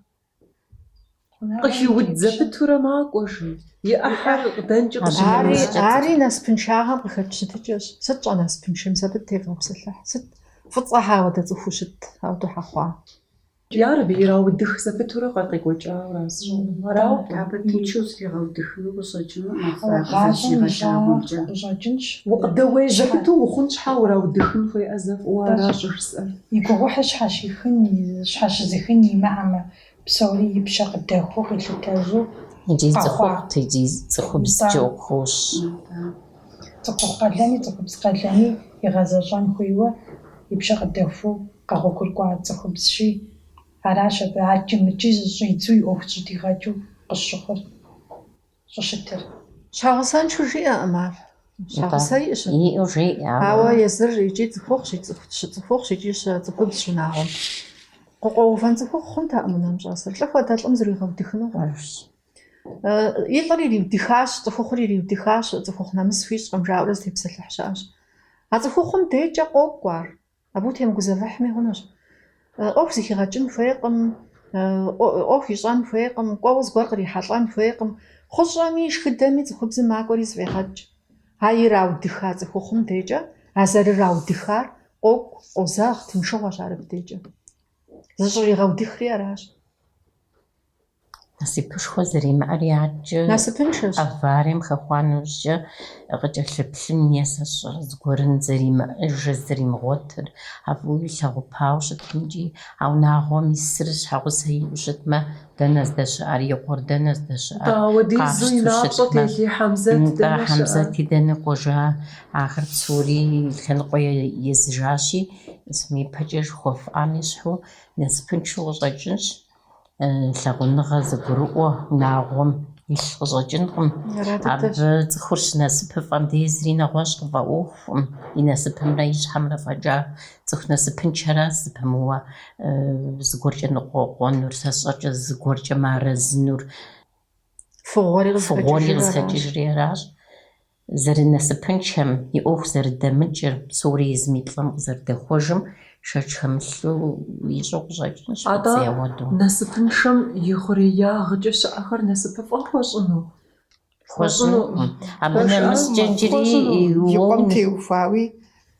Speaker 1: Къыхиуд зэпытурэ макӏуэжи. И ӏыхьэр дэнкӏи къыщымыщӏэкӏ.
Speaker 3: Ари насыпыншагъэм къыхэкӏ щытыкӏэщ. Сыт щӏэ насыпыншэм, сабы тевгъэпсэлъыхь. Сыт фӏыцӏэ ауэдэ цӏыхуу щыт, ауэду хьэхъуа.
Speaker 1: Ярэби ираудых зэпытурэ къекӏуэкӏауэ арауэ.
Speaker 6: Абы тыншу зригъэудыхыну къыщӏэкӏыну
Speaker 4: Гъащӏэм и щӏагъыр къыщӏэкӏынщ.
Speaker 1: Укъыдэуей зэпыту ухъун щхьэ ураудыхын хуеӏэ зэфӏыуэ аращ жысӏэр.
Speaker 4: И гугъухьыр щхьэщихын, щхьэщызыхын имыӏэмэ, псори и пщэ къыдэхуу къилъытэжу
Speaker 2: Иджы цӏыхухът, иджы цӏыхубзкӏэ ухуощ.
Speaker 4: цӏыхухъу къэлэни, цӏыхубз къэлэни игъэзэщӏэн хуейуэ и пщэ къыдэхуу къэгъуэгурыкӏуа цӏыхубзщи, аращ абы аджэмыкӏи щӏидзу и ӏуэху щӏыдигъэкӏыу къыщыхъур, щӏыщытыр.
Speaker 3: Щагъысэншэу жиӏэкъым ар. Щагъысэ иӏэщ.
Speaker 2: Иӏэу жиӏэ.
Speaker 3: Ауэ езыр икӏи цӏыхухъущ, щыцӏыхухъущ, икӏи щыцӏыхубз шынагъуэм. Къыкъуэувэн цӏыхухъу хъунтэкъым унэм щӏэсыр. Лӏы хуэдэ лӏым зригъэудыхыну къуэж. И лӏыр ириудыхащ, цӏыхухъур ириудыхащ, цӏыхухъу нэмыс хуищӏкъым жаӏэурэ зытепсэлъыхь щыӏэщ. А цӏыхухъум дежкӏэ къокӏу ар. Абы утемыгузэвыхьми хъунущ. ӏуэху зыхигъэкӏын хуейкъым, ӏуэху ищӏэн хуейкъым, кӏуэуэ зыгуэр кърихьэлӏэн хуейкъым. Хъущӏэми, шхыдэми цӏыхубзым макӏуэри зыфӏегъэкӏ. А ираудыха цӏыхухъум дежкӏэ, а зэрыраудыхар къокӏу, къозэгъ, тыншыгъуэщ ар абдежкӏэ. Зыщӏригъэудыхри аращ.
Speaker 2: Насыпышхуэ зэримыӏэр ятчӏэ,
Speaker 3: Насыпыншэщ.
Speaker 2: аварием хэхуа нэужькӏэ къыкӏэлъыплъын е сэ сщӏэрэ зыгуэрым зэримыӏыжыр, зэримыгъуэтыр, абы уи лъэгъупауэ щытымкӏи, а унагъуэм исыр щхьэгъусэ иӏэу щытмэ, дэнэ здэщыӏэр, и къуэр дэнэ здэщыӏэр,
Speaker 1: Дауэ дезу и напщӏэ телъи Хьэмзэт дэнэ щыӏэр?
Speaker 2: Хьэмзэти дэнэ кӏуэжа, ахэр псори лъэныкъуэ езыжащи, ипэкӏэ жыхуэфӏам ещхьу насыпыншэу къыщӏэкӏынщ. лъагъуныгъэ зэгурыӏуэ унагъуэм илъ къыщӏэкӏынкъым. Абы цӏыхур щынасыпыфӏэм дезри нэгъуэщӏ къыфӏэӏуэхукъым. И насыпымрэ и щхьэмрэ фӏэкӏа цӏыху насыпыншэращ зыпымыуэ зыгуэркӏэ ныкъуэкъуэнур, сэ сщӏэкӏэ зыгуэркӏэ марэзынур.
Speaker 3: Фыгъуэри
Speaker 2: къызхэкӏыжри аращ. Зэрынасыпыншэм и ӏуэху зэрыдэмыкӏыр, псори езым и плӏэм къызэрыдэхуэжым шэч хэмылъу ищӏэу къыщӏэкӏынщ.
Speaker 1: Атӏэ насыпыншэм и хъуреягъкӏэ щыӏэхэр насыпыфӏэм хуэщӏыну?
Speaker 2: Абы нэмыскӏэ иджыри
Speaker 5: и къуэм теухуауи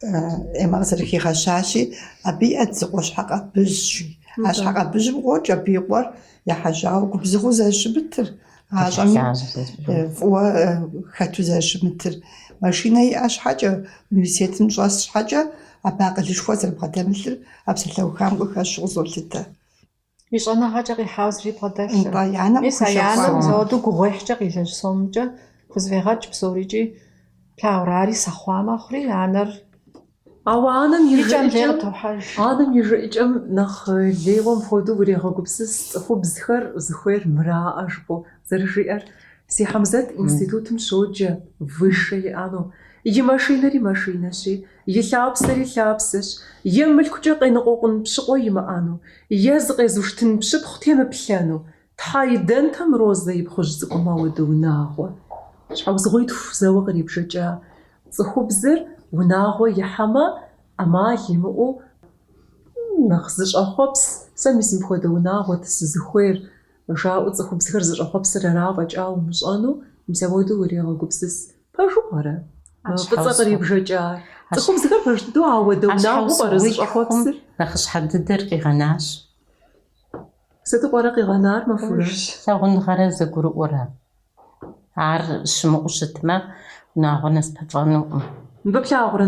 Speaker 5: ӏеймэ къызэрыхигъэщащи, абы и ӏэд зыкъуэ щхьэкъэбыжьщи. А щхьэкъэбыжьым къокӏ абы и къуэр ехьэжьауэ губзыгъэу зэрыщымытыр. ГъащӀэми фӀыуэ хэту зэрыщымытыр. Машинэ иӀэ щхьэкӀэ, университетым щӀэс щхьэкӀэ, абы акъылышхуэ зэрыбгъэдэмылъыр а псалъэухам къыхэщу къызолъытэ.
Speaker 3: И щӀэныгъэкӀэ къихьауэ зрибгъэдэлъыр.
Speaker 5: И анэм
Speaker 3: Мис а янэм зэуэду гугъуехькӀэ къилэжь сомыкӀэ хузэвегъэкӀ псорикӀи плъагъурари сэхъуа мэхъури анэр
Speaker 1: Ауэ анэм и
Speaker 3: икӀэм лей
Speaker 1: жыӀэкӀэм
Speaker 3: къытохьэж.
Speaker 1: анэм и жыӀэкӀэм нэхъ лейуэм хуэдэу урегъэгупсыс цӀыхубзхэр зыхуейр мыраӀэ жыпӀэу зэрыжиӀэр. Си Хьэмзэт институтым щоджэ, высшэ иӀэну. И машинэри машинэщи, и лъапсэри лъапсэщ, е мылъкукӀэ къеныкъуэкъун пщыкъуэ имыӀэну, е зыкъезуштын пщыпхъу темыплъэну. Тхьэ и дэнтэм розэ и пхъужь цӀыкӀум ауэдэ унагъуэ. Щхьэузыгъуитху зэуэ кърибжэкӀа. Цӏыхубзыр унагъуэ ихьэмэ, Ӏэмал имыӀэу нэхъ зыщӀэхъуэпс, сэ мис мыпхуэдэ унагъуэт сызыхуейр, жаӀэу цӏыхубзхэр зыщӀэхъуэпсыр арауэ фӀэкӀа умыщӀэну, мис апхуэдэу урегъэгупсыс. Пэжу пӀэрэ? Фӏыцӏэ кърибжэкӏар. Цӏыхубзхэр пэж дыдэу ауэдэ унагъуэ пӀэрэ зыщӀэхъуэпсыр?
Speaker 2: Нэхъыщхьэ дыдэр къигъэнащ.
Speaker 1: Сыту пӀэрэ къигъэнар махуэрэ?
Speaker 2: Лъагъуныгъэрэ зэгурыӏуэрэ. Ар щымыӏэу щытмэ, унагъуэ насыпыфӏэнукъым.
Speaker 1: Мыбы плъагъурэ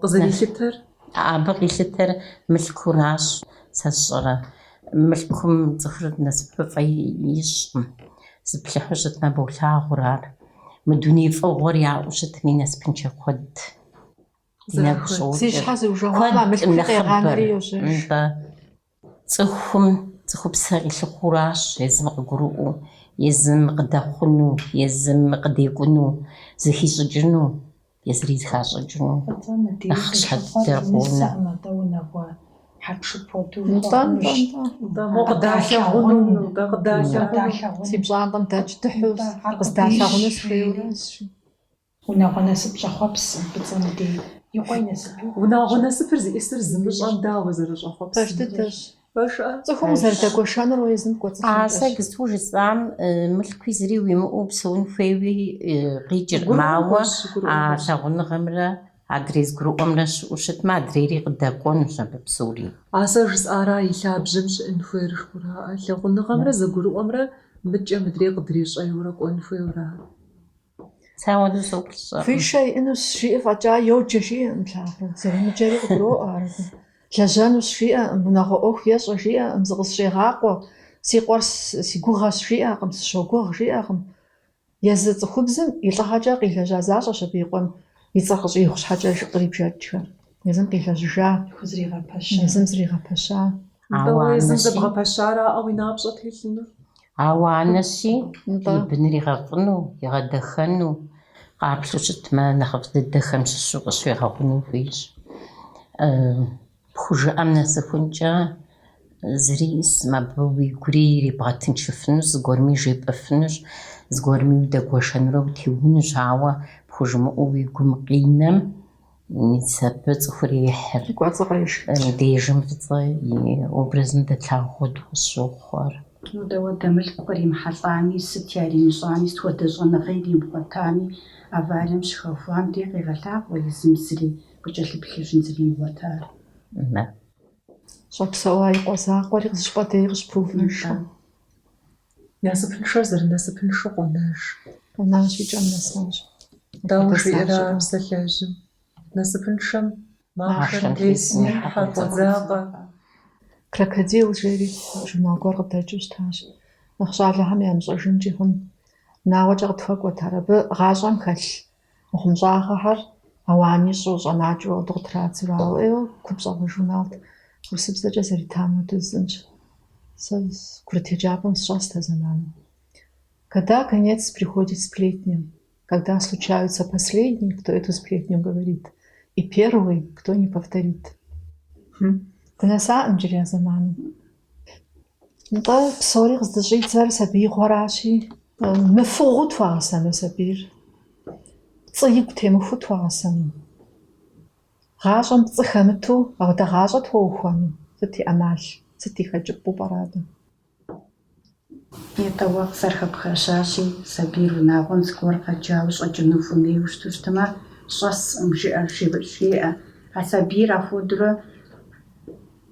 Speaker 1: къызэрилъытэр?
Speaker 2: Абы къилъытэр мылъкуращ, сэ сщӏэрэ. Мылъкум цӏыхур насыпыфӏэ ищӏкъым. Зыплъыхьу щытмэ, болъагъур ар. Мы дуней фӏыгъуэр яӏэу щытми насыпыншэ куэд.
Speaker 3: Си щхьэ зиужэгъуамэ, мылъкуи къегъанэри йожьэж.
Speaker 2: Цӏыхум цӏыхубзхэр къилъыхъууращ, езым къыгурыӏуэу, езым къыдэхъуну, езым къыдекӏуну, зыхищӏыкӏыну, езыри зыхащӏыкӏыну. Нэхъ щхьэ дыдэр къонэ.
Speaker 1: Мо къыдалъэгъуну, къыдалъэгъуну.
Speaker 3: Си пщӏантӏэм дэкӏ дыхьу къыздалъэгъуну схуейуэращ.
Speaker 4: Унагъуэ насып щӏэхъуэпс быцӏэм дей. И къуэ насыпу.
Speaker 1: Унагъуэ насыпыр зиӏисыр зымыщӏэм дауэ зэрыщӏэхъуэпс?
Speaker 3: Пэж дыдэщ.
Speaker 1: Пэжщ.
Speaker 3: Цӏыхум узэрыдэгуэшэнур уэ езым кӏуэцӏылъым.
Speaker 2: Сэ гысту жысӏам мылъкуи зыри уимыӏэу псэун хуейуи къикӏыркъым. Ауэ а лъагъуныгъэмрэ адрей згурыӏуэмрэ щыӏэу щытмэ, адрейри къыдэкӏуэнущ абы псори.
Speaker 1: Сэ жысӏара и лъабжьэм щыӏэн хуейр жыхурa'э. Лъагъуныгъэмрэ зэгурыӏуэмрэ мыкӏэ мыдрей къыдрищӏейуэрэ кӏуэн хуейуэрэ.
Speaker 2: Сэ ауэдэу соплъ.
Speaker 3: Фи шэ иӏэну сщиӏэ фӏэкӏа йоджэ жиӏэӏым плъагъур. Зэрымыджэри къыброӏуэ ар. Лэжьэну сжиӏэӏым, унагъуэ ӏуэху ещӏэ жиӏэӏым, зыкъысщӏегъакъуэ, си къуэр си гугъэщ жиӏэкъым, сыщогугъ жиӏэкъым. Езы цӏыхубзым и лӏыгъэкӏэ къилэжьа защӏэщ абы и къуэм и цӏэр къыщӏигъу щхьэкӏэ кърибжэчхэр. Езым къилэжьыжа, езым зригъэпэща.
Speaker 1: Езым зэбгъэпэщараӏэ уи напщӏэ телъынур?
Speaker 2: Ауэ анэщи, и быныр игъэфӏыну, игъэдэхэну, къаплъу щытмэ, нэхъыфӏ дыдэхэм щыщу къыщегъэгъуну хуейщ. Пхужыӏэм нэсыхункӏэ зыри исӏым, абы уи гури ирибгъэтыншыфынущ, зыгуэрми жепӏыфынущ, зыгуэрми удэгуэшэнурэ утеунущ, ауэ пхужымыӏэу уи гум къинэм мис абы цӏыхур ехьыр.
Speaker 3: Кӏуэцӏы къеж.
Speaker 2: Дежым фӏыцӏэ и образым дэтлъагъу хуэдэу къысщохъуэр.
Speaker 6: Дауэ дэмылъкуэр имыхьэлӏами, сыт яримыщӏами, сыт хуэдэ щӏэныгъэ иримыгъуэтами, аварием щыхэхуам де къегъэлъагъуэ езым зыри къыкӏэлъыплъыжын зыри имыгъуэтар.
Speaker 3: Щӏэпсэуа и къуэ закъуэри къызыщпӏэдей къыщпыувыншэ.
Speaker 1: Насыпыншэр зэрынасыпыншэу къонэж.
Speaker 3: Къонащ икӏэм нэсащ.
Speaker 1: Дауэ жиӏэра псалъэжьым? Насыпыншэм махъшэм тесми хьэфӏэдзакъэ.
Speaker 3: Крокодил жери журнал гуэр къыдэкӏыу щытащ. Нэхъ щӏалэхэм ямыщӏэжынкӏи хъун. Науэкӏэ къытхуэкӏуэт ар. Абы гъащӏэм хэлъ мыхъумщӏагъэхэр ауани щӏу щӏэнакӏэу докторацэу ауэ купщӏэгъуэ журналт. Урысыбзэкӏэ зэритам хуэдэу зынщ. куртеджабом сжался заманом. Когда конец приходит сплетням, когда случаются последние, кто эту сплетню говорит, и первый, кто не повторит. Кнаса Анджелия заманом. Да, псори раздражится сабир хораши, мефогут варасану сабир. Цаик тему фут варасану. Ражам цахамту, а да ражат хоухану. Зати амаш, зати хаджипу парада.
Speaker 6: Это ваксарха пхашаши сабиру нагон скоро хаджауш аджуну фунеуш туштама шас мжиа а сабира фудра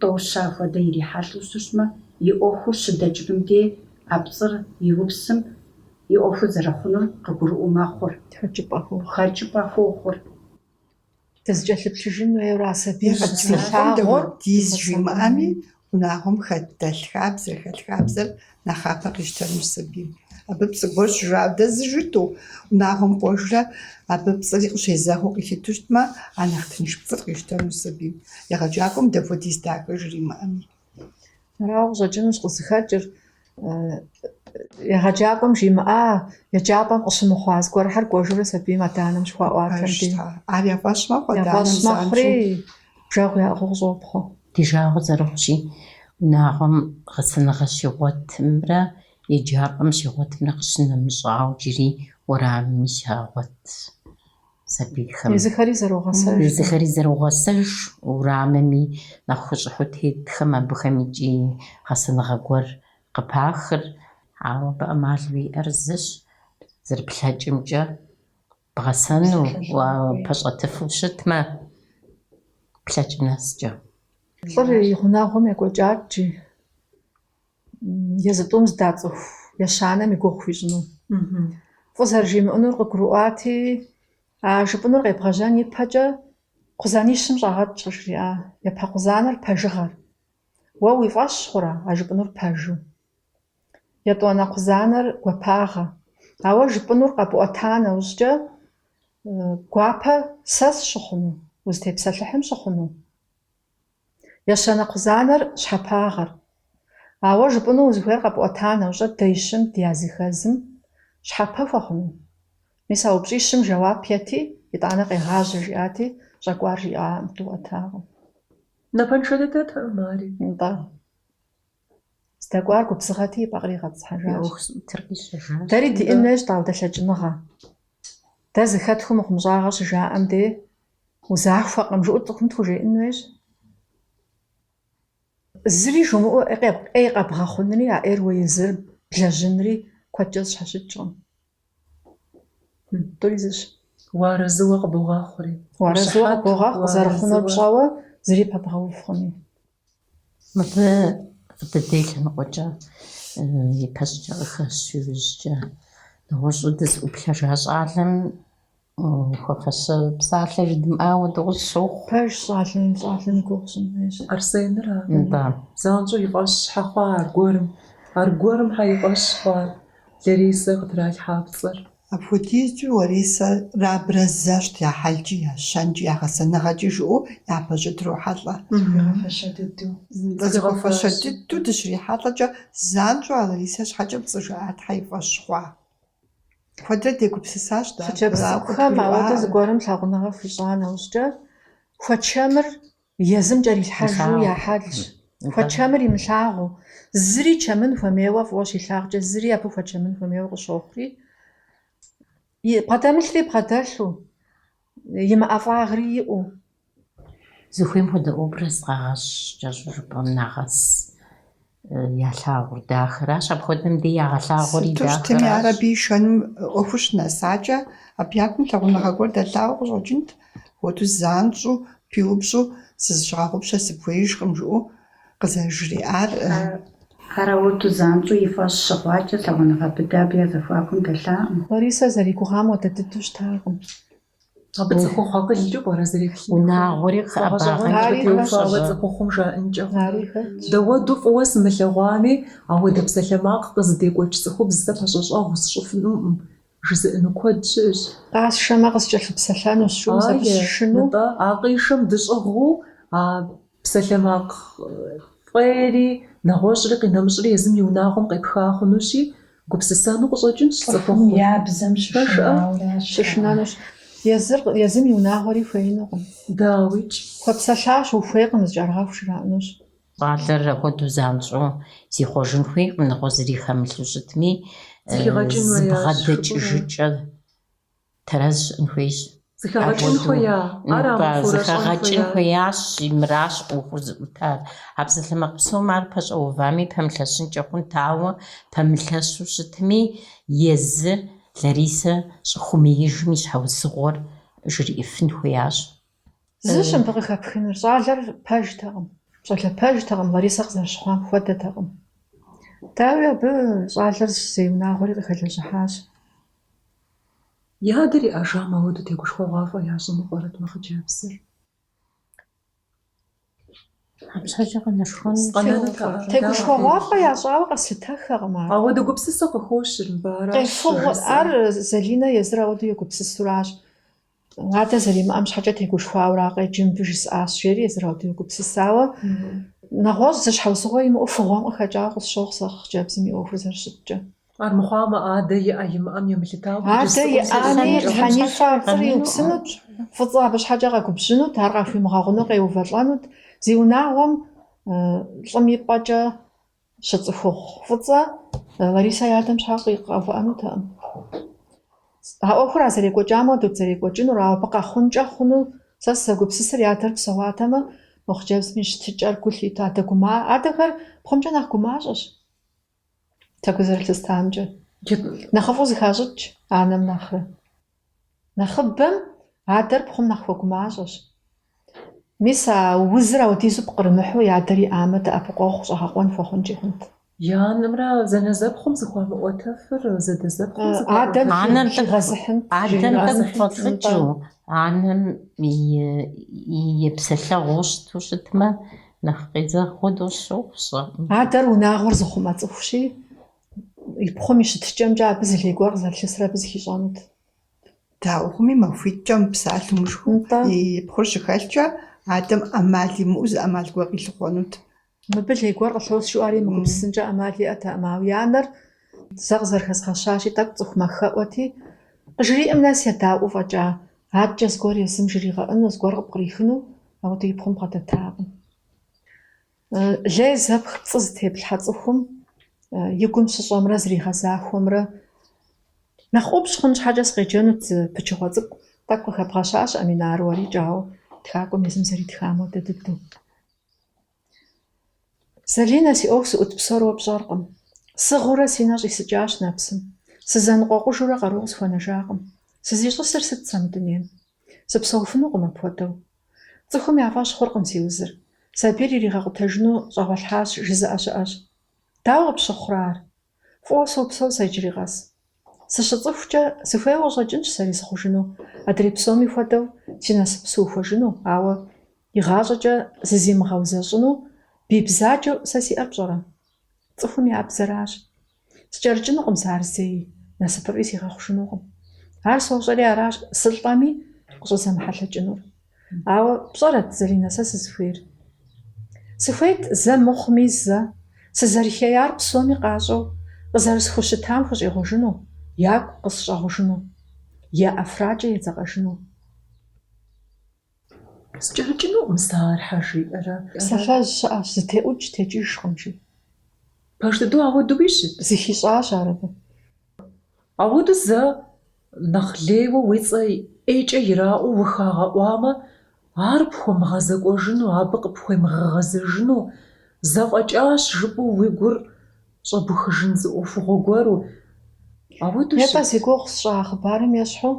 Speaker 6: тоша фадири халусушма и охуш даджбимде абзар юбсм и оху зарахунур кагуру умахур хаджипахур
Speaker 3: Тезджалыпчыжын уерасабир
Speaker 5: Абсилхагор диз жимами унагом хатталхабзэр нахапа киштамсаби. Абыпсгош жавда зжиту унагом пошла абыпсги шезахо кихитуштма анахтнишпцэр киштамсаби. Ягаджаком дэфодистакэ жримами.
Speaker 3: Рау жаджынш кысыхаджыр ягаджаком жимаа яджабам кысымхваз горхар гожуры саби матанам шхуаатэрди.
Speaker 5: Ария фашма
Speaker 3: Яфашмахри жагя гожопхо.
Speaker 2: Тижаго зарухши нагам гасанагашиготмра ижабам шиготмра гснамшау жири орам шагот сабихам
Speaker 3: Езахари
Speaker 2: заругасаж урамами нахушхутхит хама бухамижи гасанагагор гапахр аба амалви арзш зерплачимжа багасану ва пашатфушитма плачнасжа
Speaker 3: Лъыр игъунагъуэм екӀуэкӀати, езытӀум здацӀыху, ещанэм и гугъу хуищӀыну. Фӏы зэрыжимыӀэнур къыгурыӀуати, а жыпӀэнур къебгъэжьэн ипэкӀэ кхъузанищым щӀагъэтщ къыжриӀа. Епэ кхъузанэр пэжыгъэр. Уэ уи фӀэщ хъурэ, а жыпӀэнур пэжу. Етӏуанэ кхъузанэр гуапагъэ. Ауэ жыпӀэнур къэбуӀэта нэужькӀэ гуапэ сэс щыхъуну, узытепсэлъыхьым щыхъуну. Ещанэ кхъузанэр щхьэпагъэр. Ауэ жыпӀэну узыхуейр къэбуӀэта нэужькӀэ дэищым дязыхэзым щхьэпэ хуэхъуну. Мис а упщӀищым жэуап ети, итӀанэ къегъажьэ жиӀати, щӀэкӀуар жиӀаӀым тӀуӀэтагъым.
Speaker 1: Напэншэ дэдэт Мари.
Speaker 3: НтӀэ. ЗдэкӀуар губзыгъэти и пӀэ къригъэцӀыхьэжащ. Дэри диӀэн хуейщ тӀаудэлъэкӀыныгъэ. Дэ зыхэтху мыхъумыщӀагъэ щыжаӀэм де узахуэкъым жыӀэу цӀыхум тхужеӀэн хуейщ. Зыри жумыӀэу Ӏей къэбгъэхъунри, а Ӏейр уезыр блэжьынри куэдкӀэ зыщхьэщыкӀкъым. Тӏури зыщ.
Speaker 1: Уарэзыуэ къыбогъэхъури.
Speaker 3: Уарэзыуэ къыбогъэхъу, къызэрыхъунур пщӀэуэ зыри пэбгъэуфкъыми.
Speaker 2: Мыбы фыдэделъэныкъуэкӀэ и пэщӀкӀэ къыхэщ дыгъужьу дызыӀуплъэжа щӀалэм хуэфэщэ псалъэ жыдымыӀауэ дыгъужь щохъу.
Speaker 3: Пэж щӀалэм и гугъу щӀын хуейщ.
Speaker 1: Арсенра.
Speaker 2: НтӀэ.
Speaker 1: ЗанщӀэу и фӀэщ щхьэ хъуа аргуэрым хьэ и фӀэщ хъуа Ларисэ къытралъхьа пцӀэр.
Speaker 5: АпхуэдизкӀэ Ларисэ рабрэзэщт я хьэлкӀи, я щэнкӀи, я гъэсэныгъэкӀи жыӀэу япэщӀы трохьэлӀэ.
Speaker 4: Зыгъэфэщэ дыдэу.
Speaker 5: Зыгъэфэщэ дыдэу дыщрихьэлӀэкӀэ занщӀэу а Ларисэ щхьэкӀэ пцӀы жаӀат хьэ и фӀэщ хъуа. Куэдрэ дегупсысащ дэ.
Speaker 3: Хъыджэбзхэм ауэдэ зыгуэрым лъагъуныгъэ хуищӀа нэужькӀэ хуэчэмыр езым кӀэрилъхьэжу яхьэлщ. Хуэчэмыр имылъагъуу. Зыри чэмын хуэмейуэ фӀыуэ щилъагъкӀэ, зыри абы хуэчэмын хуэмейуэ къыщохъури, бгъэдэмылъри бгъэдэлъу, имыӀэфӀагъри иӀэу.
Speaker 2: Зыхуейм хуэдэ образ къагъэщӀкӀэ жыпӀэм нэгъэс ялъагъур дахэращ. Апхуэдэм де ягъэлъагъуэри
Speaker 5: Тущтми
Speaker 2: дахэращ.
Speaker 5: арэби шэным Ӏуэхур щынэсакӀэ, абы ягум лъагъуныгъэ гуэр дэлъагъуу къыщӀокӀынт. Хуэдэу занщӀу, пиупщӀу сызыщыгъэгъупщэ сыпхуеижкъым жыӀэу къызэрыжриӀар.
Speaker 6: Арауэту занщӀу и фӀэщ щыхъуакӀэ лъагъуныгъэ быдэ я зэхуакум дэлъаӀым.
Speaker 3: Ларисэ зэригугъам уэдэ дыдэу щытакъым.
Speaker 1: Абы цӀыхухъу акъылкӀэ пӀэрэ зэреплъын.
Speaker 2: Унагъуэри
Speaker 1: Теухуауэ цӀыхухъум жаӀэнкӀэ.
Speaker 3: Ари хэтщ.
Speaker 1: Дэуэду фӀыуэ сымылъэгъуами, ауэдэ псалъэмакъ къызыдекӀуэкӀ цӀыхубзэ пэщӀэщӀэгъу сщӀыфынуӏым. Жызыӏэну куэд щыӏэщ.
Speaker 3: Къасшэмэ къыскӀэлъыпсэлъэнущ,
Speaker 1: А къишэм дыщӀыгъуу, а псалъэмакъ фӀейри нэгъуэщӏри къинэмыщӏри езым и унагъуэм къепхахъунущи гупсысэну къыщӏэкӏынщ
Speaker 4: Цӏыхум
Speaker 1: цӏыхухъу.
Speaker 4: ябзэм щышынауэ.
Speaker 3: Щышынэнущ. Езым иунагъуэри хуеинукъым.
Speaker 1: Дауичӏ.
Speaker 3: Хуэпсэлъащ, ухуейкъым зыкӏэрыгъэху жраӏэнущ.
Speaker 2: Щӏалэр апхуэдэу занщӏэу зихъуэжын хуейкъым, нэгъуэ зыри хэмылъу щытми,
Speaker 1: Зыхигъэкӏын хуеящ,
Speaker 2: зыбгъэдэкӏыжыкӏэ тэрэз щыӏын хуейщ.
Speaker 1: Зыхэгъэкӏын хуея. Ар амыхъурэ щӏэн
Speaker 2: Зыхэгъэкӏын
Speaker 1: хуея.
Speaker 2: хуеящ, имыращ ӏуэхур зыӏутар. А бзылъэмакъ псом ар пэщӏэувами пэмылъэщынкӏэ хъунт, ауэ пэмылъэщу щытми, езы Ларисэ щӏыхуэмеижми щхьэусыгъуэр жриӏыфын хуеящ.
Speaker 3: Зыщ мыбы къыхэпхыныр. ЩӀалэр пэжтэкъым. ЩӀалэпэжтэкъым, Лариса къызэрыщыхъуам хуэдэтэкъым. Дауи абы щӀалэр зеунагъуэри къыхэлэжьыхьащ.
Speaker 1: И адэр иӏэжам ауэду тегушхуэгъуафӏэ ящӏыну пӏэрэт мы хъыджэбзыр.
Speaker 2: Апщхьэкӏэ къэнэшхуэн
Speaker 3: Тегушхуэгъуафӏэ ящӏауэ къэслъытэххэкъым ар.
Speaker 1: Ауэдэ гупсысэ къыхуощыр мыбаращ.
Speaker 3: Ар Залинэ езыр ауэду егупсысуращ. Адэ зэримыӏэм щхьэкӏэ тегушхуауэ къеджын мыбы жысӏащ, жери езыр ауэду егупсысауэ. Нэгъуэщӏ зыщхьэусыгъуэ имыӏэу фыгъуэм къыхэкӏауэ къысщохъу сэ хъыджэбзым и ӏуэхур зэрыщыткӏэ.
Speaker 1: Армыхъуамэ адэ иӏэ имыӏэм емылъытауэ.
Speaker 3: Адэ иӏами Хьэнифэ фӏыр иупсынут, фӏыцӏэ абы щхьэкӏэ къэгубжьынут, ар къахуимыгъэгъуну къеувэлӏэнут, зи унагъуэм лӏым и пӏэкӏэ щыцӏыхугъ фӏыцӏэ Ларисэ и адэм щхьэ къэувыӏэнутэкъым. А ӏуэхур а зэрекӏуэкӏам уэдут зэрекӏуэкӏынур, ауэ абы къэхъункӏэ хъуну сэ сызэгупсысыр и адэр псэуатэмэ, мы хъыджэбзым и щытыкӏэр гу лъиту адэхэр пхъумкӏэ нэхъ гумащӏэщ. Тэгу зэрылъыстамкӏэ. Нэхъыфӏу зыхащӏыкӏ анэм нэхърэ. Нэхъыбэм адэр пхъум нэхъ хуэгумащӏэщ. Мис а узыр апхуэдизу пкърымыхьу и адэр иӏамэ дэӏэпыкъуэгъу щӏэгъэкъуэн хуэхъункӏи хъунт.
Speaker 1: Янымрэ зэнэзэпхъум зыхуамыӏуэтэфыр зэдэзэпхъум
Speaker 3: Адэм
Speaker 2: Анэм
Speaker 3: щигъэзыхьынт.
Speaker 2: Адэм къыфӏэлӏыкӏыу, анэм и псэлъэгъуу щыту щытмэ, нэхъ къезэгъ хуэдэу щохъу.
Speaker 3: Адэр унагъуэр зыхъумэ цӏыхущи, и пхъум и щытыкӏэмкӏэ абы зы лей гуэр къызэрылъысыр абы зыхищӏэнут.
Speaker 5: Даугъуми махуитӏкӏэ псалъэу мышху и пхъур щыхэлъкӏэ адэм ӏэмал имыӏэу зы ӏэмал гуэр къилъыхъуэнут.
Speaker 3: Мыбы лей гуэр къылъосщӏыӏуари мыгупсысынкӏэ ӏэмал иӏэтэкъым, ауэ и анэр зэ къызэрыхэзгъэщащи тӏэкӏу цӏыху мэхэӏуэти, къыжриӏэм нэс едаӏуэу фӏэкӏа, адэкӏэ зыгуэр езым жригъэӏыну, зыгуэр къыпкърихыну, ауэду и пхъум бгъэдэтакъым. Лей зэпх пцӏы зытеплъхьэ цӏыхум и гум щыщӏэмрэ зригъэзахуэмрэ нэхъ ӏупщ хъун щхьэкӏэ скъеджэнут зы пычыгъуэ цӏыкӏу тӏэкӏу къыхэбгъэщащ Аминар уэрикӏауэ тхакӏуэм езым зэритхам хуэдэ дыдэу. Залинэ си ӏуэху сыӏут псор уэ пщӏэркъым. Сыгъыурэ си нэр щӏисыкӏащ нэпсым. Сызэныкъуэкъужурэ къару къысхуэнэжакъым. Сызищӏысыр сыт сэ мы дунейм? Сыпсэуфынукъым апхуэдэу. Цӏыхум я фӏэщ хъуркъым си узыр. Сабийр иригъэгъутэжыну щӏэгъуэлъхьащ жызыӏэ щыӏэщ. Дауэ къыпщыхъурэ ар? Фӏыуэ сопсэу сэ иджыри къэс. Сыщыцӏыхукӏэ сыхуейуэ къыщӏэкӏынщ сэри сыхъужыну, адрей псоми хуэдэу си насып сыухуэжыну, ауэ игъащӏэкӏэ зызимыгъэузэщӏыну, бибзаджэу сэ сиӏэр пщӏэрэ? Цӏыхум я бзэращ. Скӏэрыкӏынукъым сэ ар зэи, насыпыфӏи сигъэхъужынукъым. Ар сощӏэри аращ сылӏэми къыщӏызэмыхьэлъэкӏынур. Ауэ пщӏэрэт Залинэ сэ сызыхуейр? Сыхуейт зэ мыхъуми зэ, сызэрыхеяр псоми къащӏэу, къызэрысхущытам хущӏегъужыну, ягу къысщӏэгъужыну, е ӏэфракӏэ едзэкъэжыну.
Speaker 1: Скӏэрыкӏынукъым сэ ар хьэжиӏэрэ.
Speaker 3: Псалъэжь щыӏэщ, зытеӏукӏ текӏыжкъым жи.
Speaker 1: Пэж дыдэу ауэду щыт.
Speaker 3: Зыхищӏащ ар абы.
Speaker 1: Ауэду зэ нэхъ лейуэ уи цӏэ ӏейкӏэ ираӏуэу ухагъэӏуамэ, ар пхуэмыгъэзэкӏуэжыну, абы къыпхуемыгъэгъэзэжыну, зэфӏэкӏащ жыпӏэу уи гур щӏэбухыжын зы ӏуэхугъуэ гуэру. Ауэду
Speaker 3: Епӏэ
Speaker 1: щыт.
Speaker 3: зи гугъу сщӏа хъыбарым ещхьу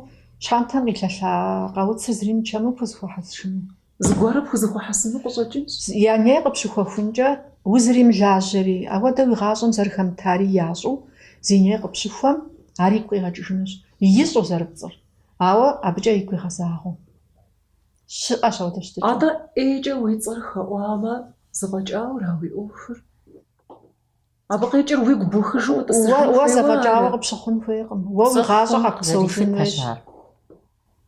Speaker 3: щхьэнтэм къилъэлъа къауцыр зыри мычэмэ пхузыхуэхьэсшыну.
Speaker 1: Зыгуэру пхузыхуэхьэсыну къыщӏэкӏынщ.
Speaker 3: Я ней къыпщыхуэхункӏэ узыри мылажьэри, ауэдэу и гъащӏэм зэрыхэмытари ящӏу, зи ней къыпщыхуэм ар игу къигъэкӏыжынущ. Ищӏу зэрыпцӏыр. Ауэ абыкӏэ игу игъэзагъуэ. Щыӏэщ ауэдэ щытыкӏэ.
Speaker 1: Атӏэ ӏейкӏэ уи цӏэр хэӏуамэ, зэфӏэкӏауэра уи ӏуэхур? Абы къекӏыр уигу бухыжу
Speaker 3: Уэ зэфӏэкӏауэ къыпщыхъун хуейкъым. Уэ уи гъащӏэ къэпсэужын хуейщ.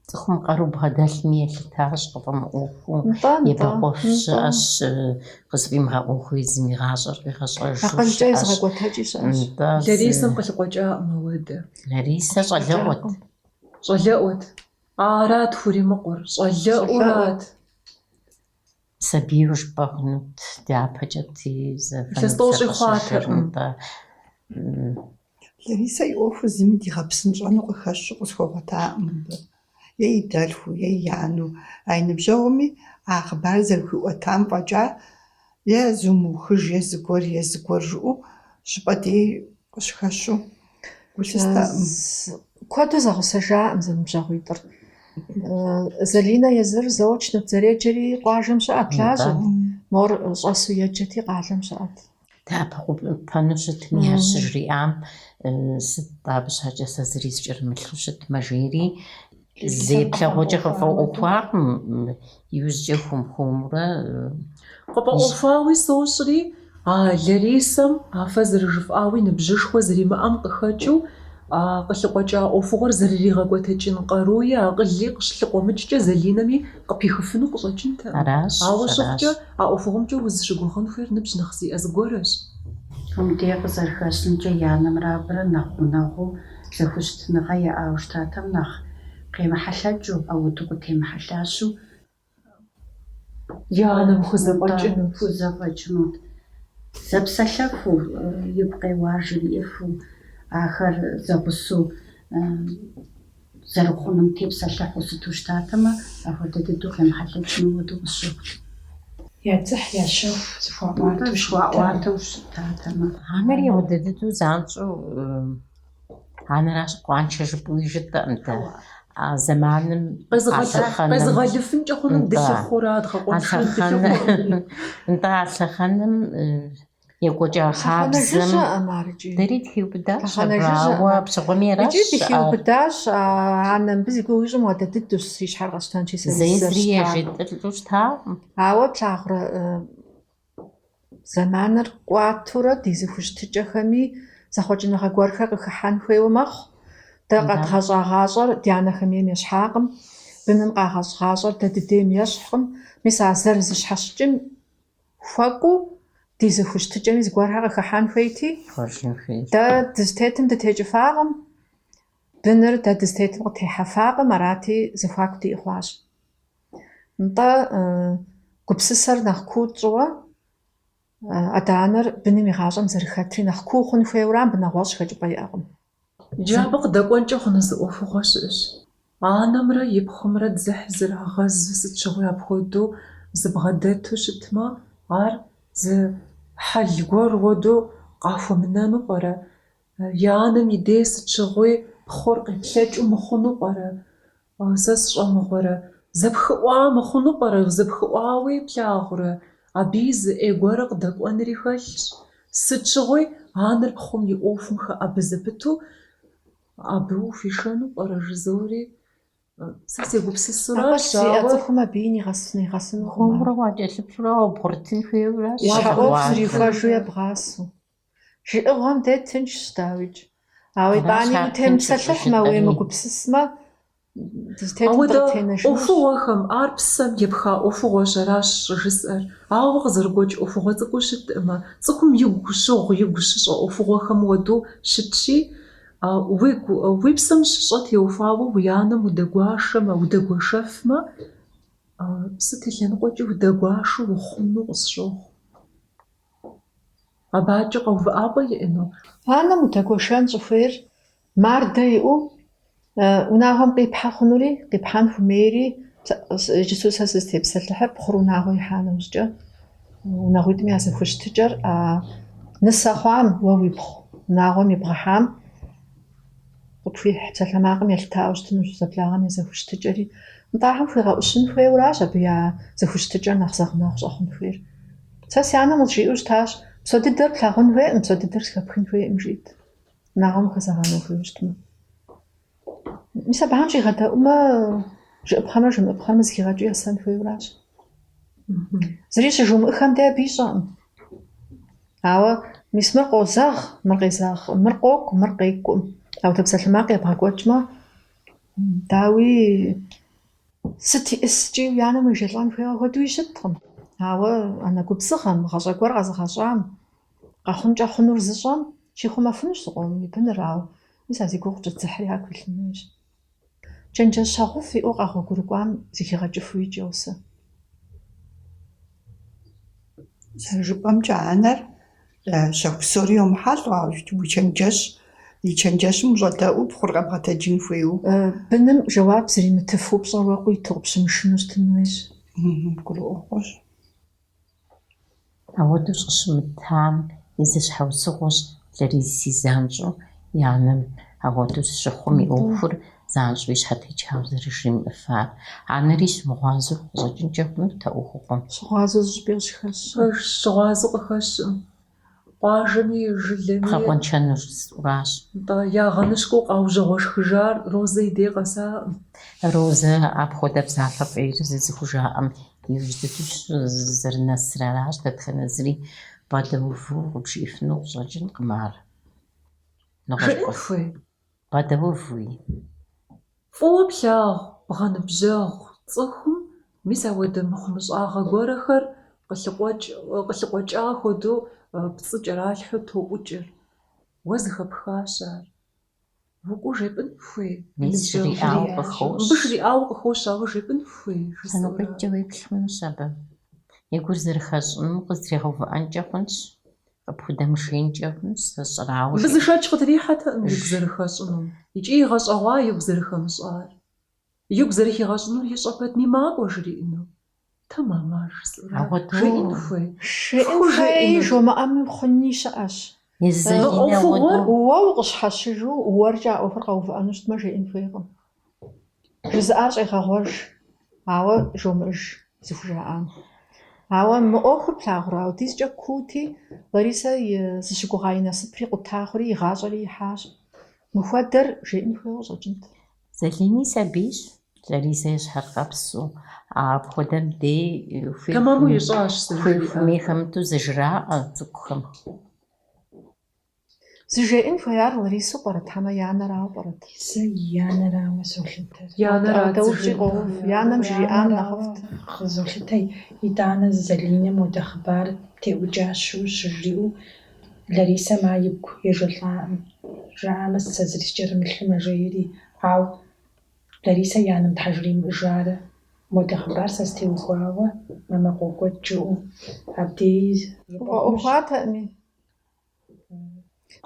Speaker 2: цохом гару бхадалми ялтааш гомоофу
Speaker 3: Нтаа
Speaker 2: ебагофшаш гысвимгаоху измигашар гашаш
Speaker 3: Ахалжай згаготажишаш.
Speaker 1: Ларисам къылъыкъуэкӏа мыуэдэ.
Speaker 2: Лариса щӏалэгъуэт.
Speaker 1: ЩӀэлэӀуэт. Арат хуримыкъур. ЩӀэлэӀурат.
Speaker 2: Сабию жыпӏэгъунут дяпэкӏэ
Speaker 1: Илъэс-тӏощӏи хъуатэкъым.
Speaker 5: Лариса и ӏуэхур зыми дигъэпсынщӏэну къыхэщу къысхуэгъуэтакъым мыбы. Е и дэлъху, е и яну. А и ныбжьэгъуми а хъыбар зэрыхуиӏуэтам фӏэкӏа е зумыухыж, е зыгуэр жыӏэу щӏыпӏэ дей къыщыхэщу гулъыстэӏым.
Speaker 3: Куэду зэгъусэжаӏым зэныбжьэгъуитӏыр. Залинэ езыр заочно зэреджэри къуажэм щыӏэт лажьэт. Мор щӏэсу еджэти къалэм щыӏэт.
Speaker 2: Дапэ пэну щытми ар щыжриӏам сыт абы щхьэкӏэ сэ зыри сыкӏэрымылъу щытмэ жери зеплъэгъуэкӏэ къыфӏэӏуэхуакъым иужькӏэ хум-хумурэ.
Speaker 1: Къыпӏэӏуэхуауи сощӏри, а Ларисэм а фэ зэрыжыфӏауи ныбжьышхуэ зримыӏэм къыхэкӏыу къылъыкъуэкӏа ӏуэхугъуэр зэрыригъэкӏуэтыкӏын къаруи акъылли къыщылъыкъуэмыкӏкӏэ Залинэми къыпихыфыну къыщӏэкӏынтэкъым.
Speaker 2: Аращ.
Speaker 1: Ауэ щыгъукӏэ а ӏуэхугъуэмкӏэ узыщыгугъын хуейр ныбжь нэхъ зиӏэ зыгуэрщ.
Speaker 6: Мыдей къызэрыхэщымкӏэ янэмрэ абрэ нэхъ гъунэгъуу зэхущытыныгъэ яӏауэ штатэм нэхъ къемыхьэлъэкӏыу, ауэду къытемыхьэлъащу
Speaker 1: Янэм хузэфӏэкӏынут.
Speaker 6: хузэфӏэкӏынут. Зэпсэлъэхуу, игу къеуа жриӏэфу, ахэр зэгъусэу зэрыхъунум тепсэлъыхьу сыту штатэмэ, апхуэдэ дыдэу къемыхьэлъэкӏыну хуэдэу къысщохъу.
Speaker 4: Ядзыхь, ящэху,
Speaker 6: Зыхуаӏуатэу щытатэмэ.
Speaker 2: Анэр яуэдэ дыдэу занщӏэу анэращ къуаншэ жыпӏэуи жытӏэӏым дэ. А зэманым
Speaker 1: Къезыгъэлыфынкӏэ хъунум дылъыхъура, дгъэкъуэншэу дылъыхъура.
Speaker 2: Нтӏэ а лъэхъэным екӏуэкӏа хабзэм дэри тхиубыдащ, абрауэ пщыгъуэми аращ.
Speaker 3: Иджы дыхиубыдащ, анэм зигуэ ищӏым уэдэ дыдэущ си щхьэр къэсщтэнщи
Speaker 2: Зезри ежитӏылӏу щытакъым.
Speaker 3: Ауэ плъагъурэ зэманыр кӏуатурэ ди зэхущытыкӏэхэми зэхъуэкӏыныгъэ гуэрхэр къыхыхьэн хуейуэ мэхъу. Дэ къэдгъэщӏа дэянэхэм ейм ещхьакъым, быным къагъэщӏ дэ дыдейм ещхькъым. Мис а зэрызыщхьэщыкӏым хуэкӏуу ди зэхущытыкӏэми зыгуэрхэр къыхыхьэн хуейти, дэ дызытетым дытекӏыфакъым, быныр дэ дызытетым къытехьэфакъым, арати зыхуаку диӏыхъуащ. Нтӏэ гупсысэр нэхъ куу тщӏыуэ, адэ-анэр быным игъащӏэм зэрыхэтри нэхъ куу хъун хуейуэ ам бынагъуэщӏ хэкӏыпӏэ иӏэкъым.
Speaker 1: Джабэ къыдэкӏуэнкӏэ хъуну зы ӏуэхугъуэ щыӏэщ. Анэмрэ ипхъумрэ дзыхь зэрагъэзу сыт щыгъуи апхуэдэу зыбгъэдэту щытмэ, ар зы хьэл гуэр хуэдэу къахуэмынэну пӏэрэ? И анэм и дей сыт щыгъуи пхъур къеплъэкӏыу мыхъуну пӏэрэ? Сэ сщӏэмыгъуэрэ? Зэпхыӏуа мыхъуну пӏэрэ? Зэпхыӏуауи плъагъурэ? Абы зы ӏей гуэрэ къыдэкӏуэнри хэлъщ. Сыт щыгъуи анэр пхъум и ӏуэхум хэӏэбызэпыту абы ухуишэну пӏэрэ жызори? Сэ сегупсысуращ.
Speaker 3: Цӏыхум абы игъэсыну
Speaker 2: Хъумрэ уакӏэлъыплъурэ уабгъурытын хуейуэращ.
Speaker 3: Ӏуэху зрихуэжу ебгъасэу. Жиӏыгъуэм де тынш щытауикӏ. Ауэ итӏани утемыпсэлъыхьмэ, уемыгупсысмэ, дызытетым дыкъытенэжынущ.
Speaker 1: Ӏуэхугъуэхэм ар псэм епха ӏуэхугъуэщ, аращ жысӏэр. Ауэ къызэрыгуэкӏ ӏуэхугъуэ цӏыкӏуу щытӏымэ, цӏыхум игу щыгъу, игу щыщӏэ ӏуэхугъуэхэм уэду щытщи, уи псэм щыщӏэ теухуауэ уи анэм удэгуашэмэ, удэгуэшэфмэ, сыт и лъэныкъуэкӏи удэгуашэу ухъуну къысщохъу. Абакӏэ къэувыӏапӏэ иӏэну?
Speaker 3: Анэм удэгуэшэн щӏыхуейр мардэ иӏэу, унагъуэм къипхьэ хъунури, къипхьэн хуейри, иджысу сэ сызытепсэлъыхьыр пхъур унагъуэ ихьа нэужькӏэ. Унагъуитӏми я зэхущытыкӏэр нысэ хъуам уэ уи пхъу унагъуэм ибгъэхьам къыпхуихь псалъэмакъым елъытауэ щытынущ зэблагъэм я зэхущытыкӏэри. НтӀагъэм хуигъэӏущын хуейуэращ абы я зэхущытыкӏэр нэхъ зэгъунэгъу щӏэхъун хуейр. Сэ си анэм къызжиӏэу щытащ, псо дыдэр плъагъун хуейӏым, псо дыдэр схэпхын хуейӏым жиӏэт. Унагъуэм хуэзэгъэну хуейуэ щытмэ. Мис абыхьэм щигъэдэӏумэ, жыӏыпхъэмрэ жымыӏыпхъэмрэ зыхигъэкӏыу есэн хуейуэращ. Зыри щыжумыӏыхэм де абы ищӏэкъым. Ауэ мис мыр къозэгъ, мыр къезэгъ, мыр къокӏу, мыр къекӏуӏым. Ауэ псалъэмакъ ебгъэкӏуэкӏмэ, Дауи сыт исчи янам ижелган фега хөдвишэтгэм. Ава ана гупсыхам гашагвар газахашам. Гахунжа хунур зышам чихумафнш сгом ипнерау. Мисази гурж захриак билнэж. Чэнжэ шахуфи огахо гургвам зихигажфуижоса.
Speaker 5: жыпӏэмкӏэ анэр щэху псори йомыхьэлӏэ, и чэнджэщым ущӏэдэӏуу пхъур къэбгъэтэджын хуейуэ.
Speaker 3: Быным жэуап зримытыфу пщӏэуэ къуиту къыпщымышыну щытын хуейщ.
Speaker 5: Гурыӏуэгъуэщ.
Speaker 2: Ауэдэу щӏыщымытам и зэщхьэусыгъуэщ Лариси занщӏэу и анэм ауэдэу щыхъум и ӏуэхур занщӏэу и щхьэтечауэ зэрыжримыӏыфар. Анэри щымыгъуазэу къыщӏэкӏынкӏэ хъунут а ӏуэхугъуэм.
Speaker 3: Щыгъуазэ зыщӏбей къыщыхэщ.
Speaker 1: Щыгъуазэ къыхэщӏ. Къуажэми жылэми
Speaker 2: Пхъэкъуэншэныр зыӏуращ.
Speaker 1: ягъэнышкӏуэу къаужьэгъуэшхыжар Розэ и дей къэсакъым.
Speaker 2: Розэ апхуэдэ псалъэ фӏейр зызыхужаӏэм иужь дыдэу зэрынэсыр аращ. Дэтхэнэ зыри бгъэдэуву къыбжиӏэфыну къыщӏэкӏынкъым ар.
Speaker 1: Жиӏэн хуей.
Speaker 2: Бгъэдэувууи.
Speaker 1: Фӏыуэ плъагъу, бгъэныбжьэгъу цӏыхум мис ауэдэ мыхъумыщӏагъэ гуэрхэр къылъыкъуэкӏа хуэдэу пцӏы кӏэралъхьэу тоӏукӏыр. Уэ зыхэпхащ ар. Укӏуэу жепӏын хуей.
Speaker 2: Мис жриӏауэ къыхощ.
Speaker 1: Мыбы жриӏауэ къыхощ, ауэ жепӏын хуей.
Speaker 2: Тхьэныкъуитӏкӏэ уеплъхьынущ абы. И гур зэрыхэщӏынум къыздригъэувыӏэнкӏэ хъунщ. Къыпхудэмышейнкӏэ хъунщ. Зэщӏэрауэ.
Speaker 1: Мыбы зышэч къытрихьэтэкъым игу зэрыхэщӏынум. Икӏи игъэщӏэгъуа игу зэрыхэмыщӏар. Игу зэрыхигъэщӏынур ищӏэ пэтми макӏуэ жриӏэну. Тэмэмар жысӏэурэ. Жиӏэн хуей.
Speaker 3: Жиӏэн хуей жумыӏэми хъуни щыӏэщ. Уэ укъыщхьэщыжу уэркӏэ а ӏуэхур къэувыӏэну щытмэ жиӏэн хуейкъым. Жызыӏар щӏегъэгъуэж, ауэ жумыӏыж зыхужаӏам. Ауэ мы ӏуэхур плъагъурэ аудизкӏэ куути, Ларисэ зыщыгугъа и насыпри къутахури игъащӏэри ихьащ. Мыхуэдэр жиӏэн хуейуэ щӏэкӏынт.
Speaker 2: Залини сабийщ. Ларисэ и щхьэр къэпсу. Апхуэдэм дей
Speaker 1: Тэмэму ищӏащ
Speaker 2: хуей хэмыту зэжраӏэ цӏыкӏухэм.
Speaker 3: Зыжеӏэн хуеяр Ларисэу пӏэрэтхьэмэ янэрауэ пӏэрэт?
Speaker 4: Сэ янэрауэ солъытэр.
Speaker 3: Янэм жриӏам нэхъыфӏт.
Speaker 4: Къызолъытэ итӏанэ Залинэм уэдэ хъыбар теӏуджащу щыжриӏэу Ларисэм а игу ежэлӏаӏым. Жаӏэмэ сэ зыри скӏэрымылъымэ жери. Ауэ Ларисэ и анэм тхьэ жримыӏыжарэ. Уэдэ хъыбар сэ стеухуауэ мамэкъуэ куэд жыӏэу. Абдей
Speaker 3: Фӏэӏуэхуатэӏыми.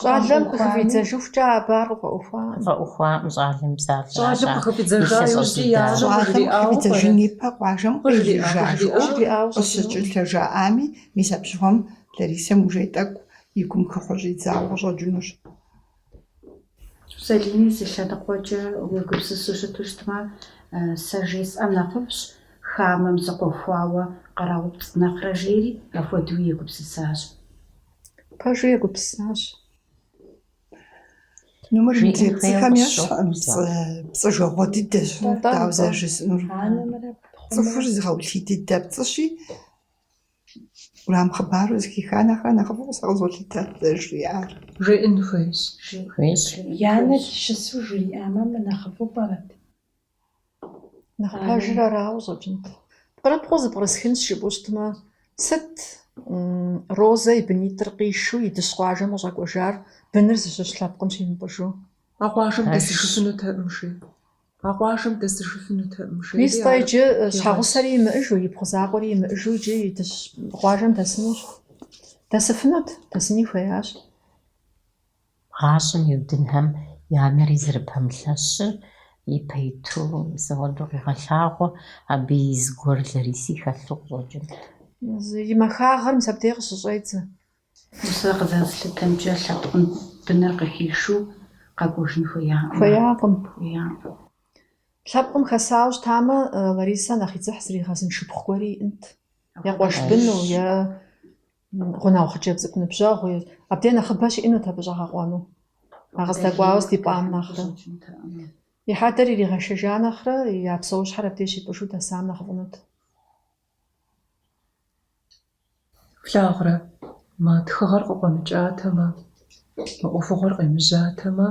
Speaker 3: Щӏалэм къыхыфӏидзэжыхукӏэ абы ар фӏэӏуэхуаӏым.
Speaker 2: Фӏэӏуэхуаӏым щӏалэм псалъэ.
Speaker 1: щӏалэм къыхыфӏидзэжа иужьчӏи янэм
Speaker 5: Щӏалэм
Speaker 1: жриӏауэ
Speaker 5: къыхуидзэжын ипэ къуажэм къежыжащӏэу
Speaker 3: Жриӏауэ
Speaker 5: къыщыкӏылъэ жаӏами, мис абжьыгъуэм Ларисэм ужей тӏэкӏу и гум хыхъуэ щӏидзауэ къыщӏэкӏынущ.
Speaker 6: Залини зи лъэныкъуэкӏэ уегупсысу щыту щытмэ, сэ жесӏэм нэхъыфӏщ, хамэм зыкъуэхуауэ къэрауупцӏ нэхърэ жери, апхуэдэуи егупсысащ.
Speaker 3: Пэжу егупсысащ.
Speaker 5: Нумэр цӏыхэм ещхьӏым пцӏы жагъуэ дыдэщ. Дауэ зэрыжысӏэнур. Цӏыхур зыгъэулъий дыдэ пцӏыщи, урам хъыбару зыхиха нэхърэ нэхъыфӏу сэ къызолъытэ жриӏар.
Speaker 1: Жиӏэн хуейщ.
Speaker 2: Хуейщ.
Speaker 4: Янэр щысу жриӏамэ нэхъыфӏу пӏэрэт.
Speaker 3: Нэхъ пэжыр арауэ щӏэкӏынт. Пкърыпкъыу зыпкърысхынщ жыпӏэу щытмэ, сыт Розэ и бынитӏыр къишу и дыщ къуажэм къыщӏэкӏуэжар быныр зыщыщ лъэпкъым щимыпӏыжу?
Speaker 1: А къуажэм дэсыжыфынутэкъым жи. А къуажэм дэсыжыфынутэкъым жи.
Speaker 3: Мис тӏэ иджы щхьэгъусэри имыӏыжу, и бгъузакъуэри имыӏыжу иджы и дыщ къуажэм дэсынущ. Дэсыфынут, дэсыни хуеящ.
Speaker 2: Гъащӏэм и удынхэм я нэри зэрыпэмылъэщыр и пейту зауэду къигъэлъагъуэ, абы и зыгуэр Лариси хэлъу къыщӏэкӏынт.
Speaker 3: И мэхагъэр мис абдей къыщыщӏедзэ.
Speaker 6: Сэ къызэслъытэмкӏэ лъэпкъым быныр къыхишу къэкӏуэжын хуеяӏым.
Speaker 3: Хуеякъым.
Speaker 6: Хуеяӏым.
Speaker 3: Лъэпкъым хэсауэ щытамэ, Ларисэ нэхъ и цӏыхь зригъэзын шыпхъу гуэри иӏэнт. Е къуэш быну, е гъунэгъу хъыджэбз цӏыкӏу ныбжьэгъуи. Абдей нэхъыбэ щиӏэнут абы щӏэгъэкъуэну. А къыздэкӏуауэ здипӏам нэхърэ. И хьэдэр иригъэшэжа нэхърэ, я псэущхьэр абдей щипӏыжу дэсам нэхъ фӏынут.
Speaker 1: Флъагърэ, мы тхыгъэр къыкъуэмыкӏатэмэ, мы ӏуэхугъуэр къемыжьатэмэ,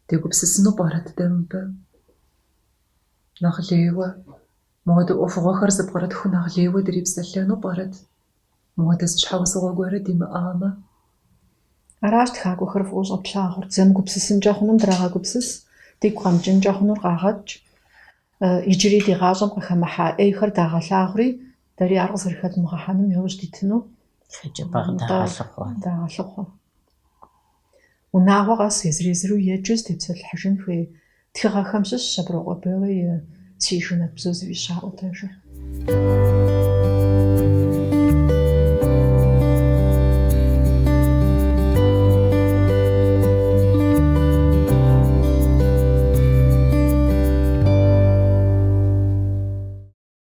Speaker 1: дегупсысыну пӏэрэ дыдэ мыбы? Нахлеева. Мод офгохор зэбгэрэ тху нахлеева дрипсэллэну барат. Модэс чхаусгогоорэ димаама.
Speaker 3: Араш тхагохэр фуус оплаагор зэмгүпсэсэн жохнум драагүпсэс тик хамжин жохнур гагаж ижри дигажам гахамаха эйхэр дагалаагри дари аргас хэрхэд маханам явж дитнү
Speaker 2: Хэжбаг даалгах.
Speaker 3: дагалах. Унаагаас эзрэзрүү яжс төвсөл хашин хэ тхагахамсс шаброго бэрэ сишүнэ бзүз вишаа утэж.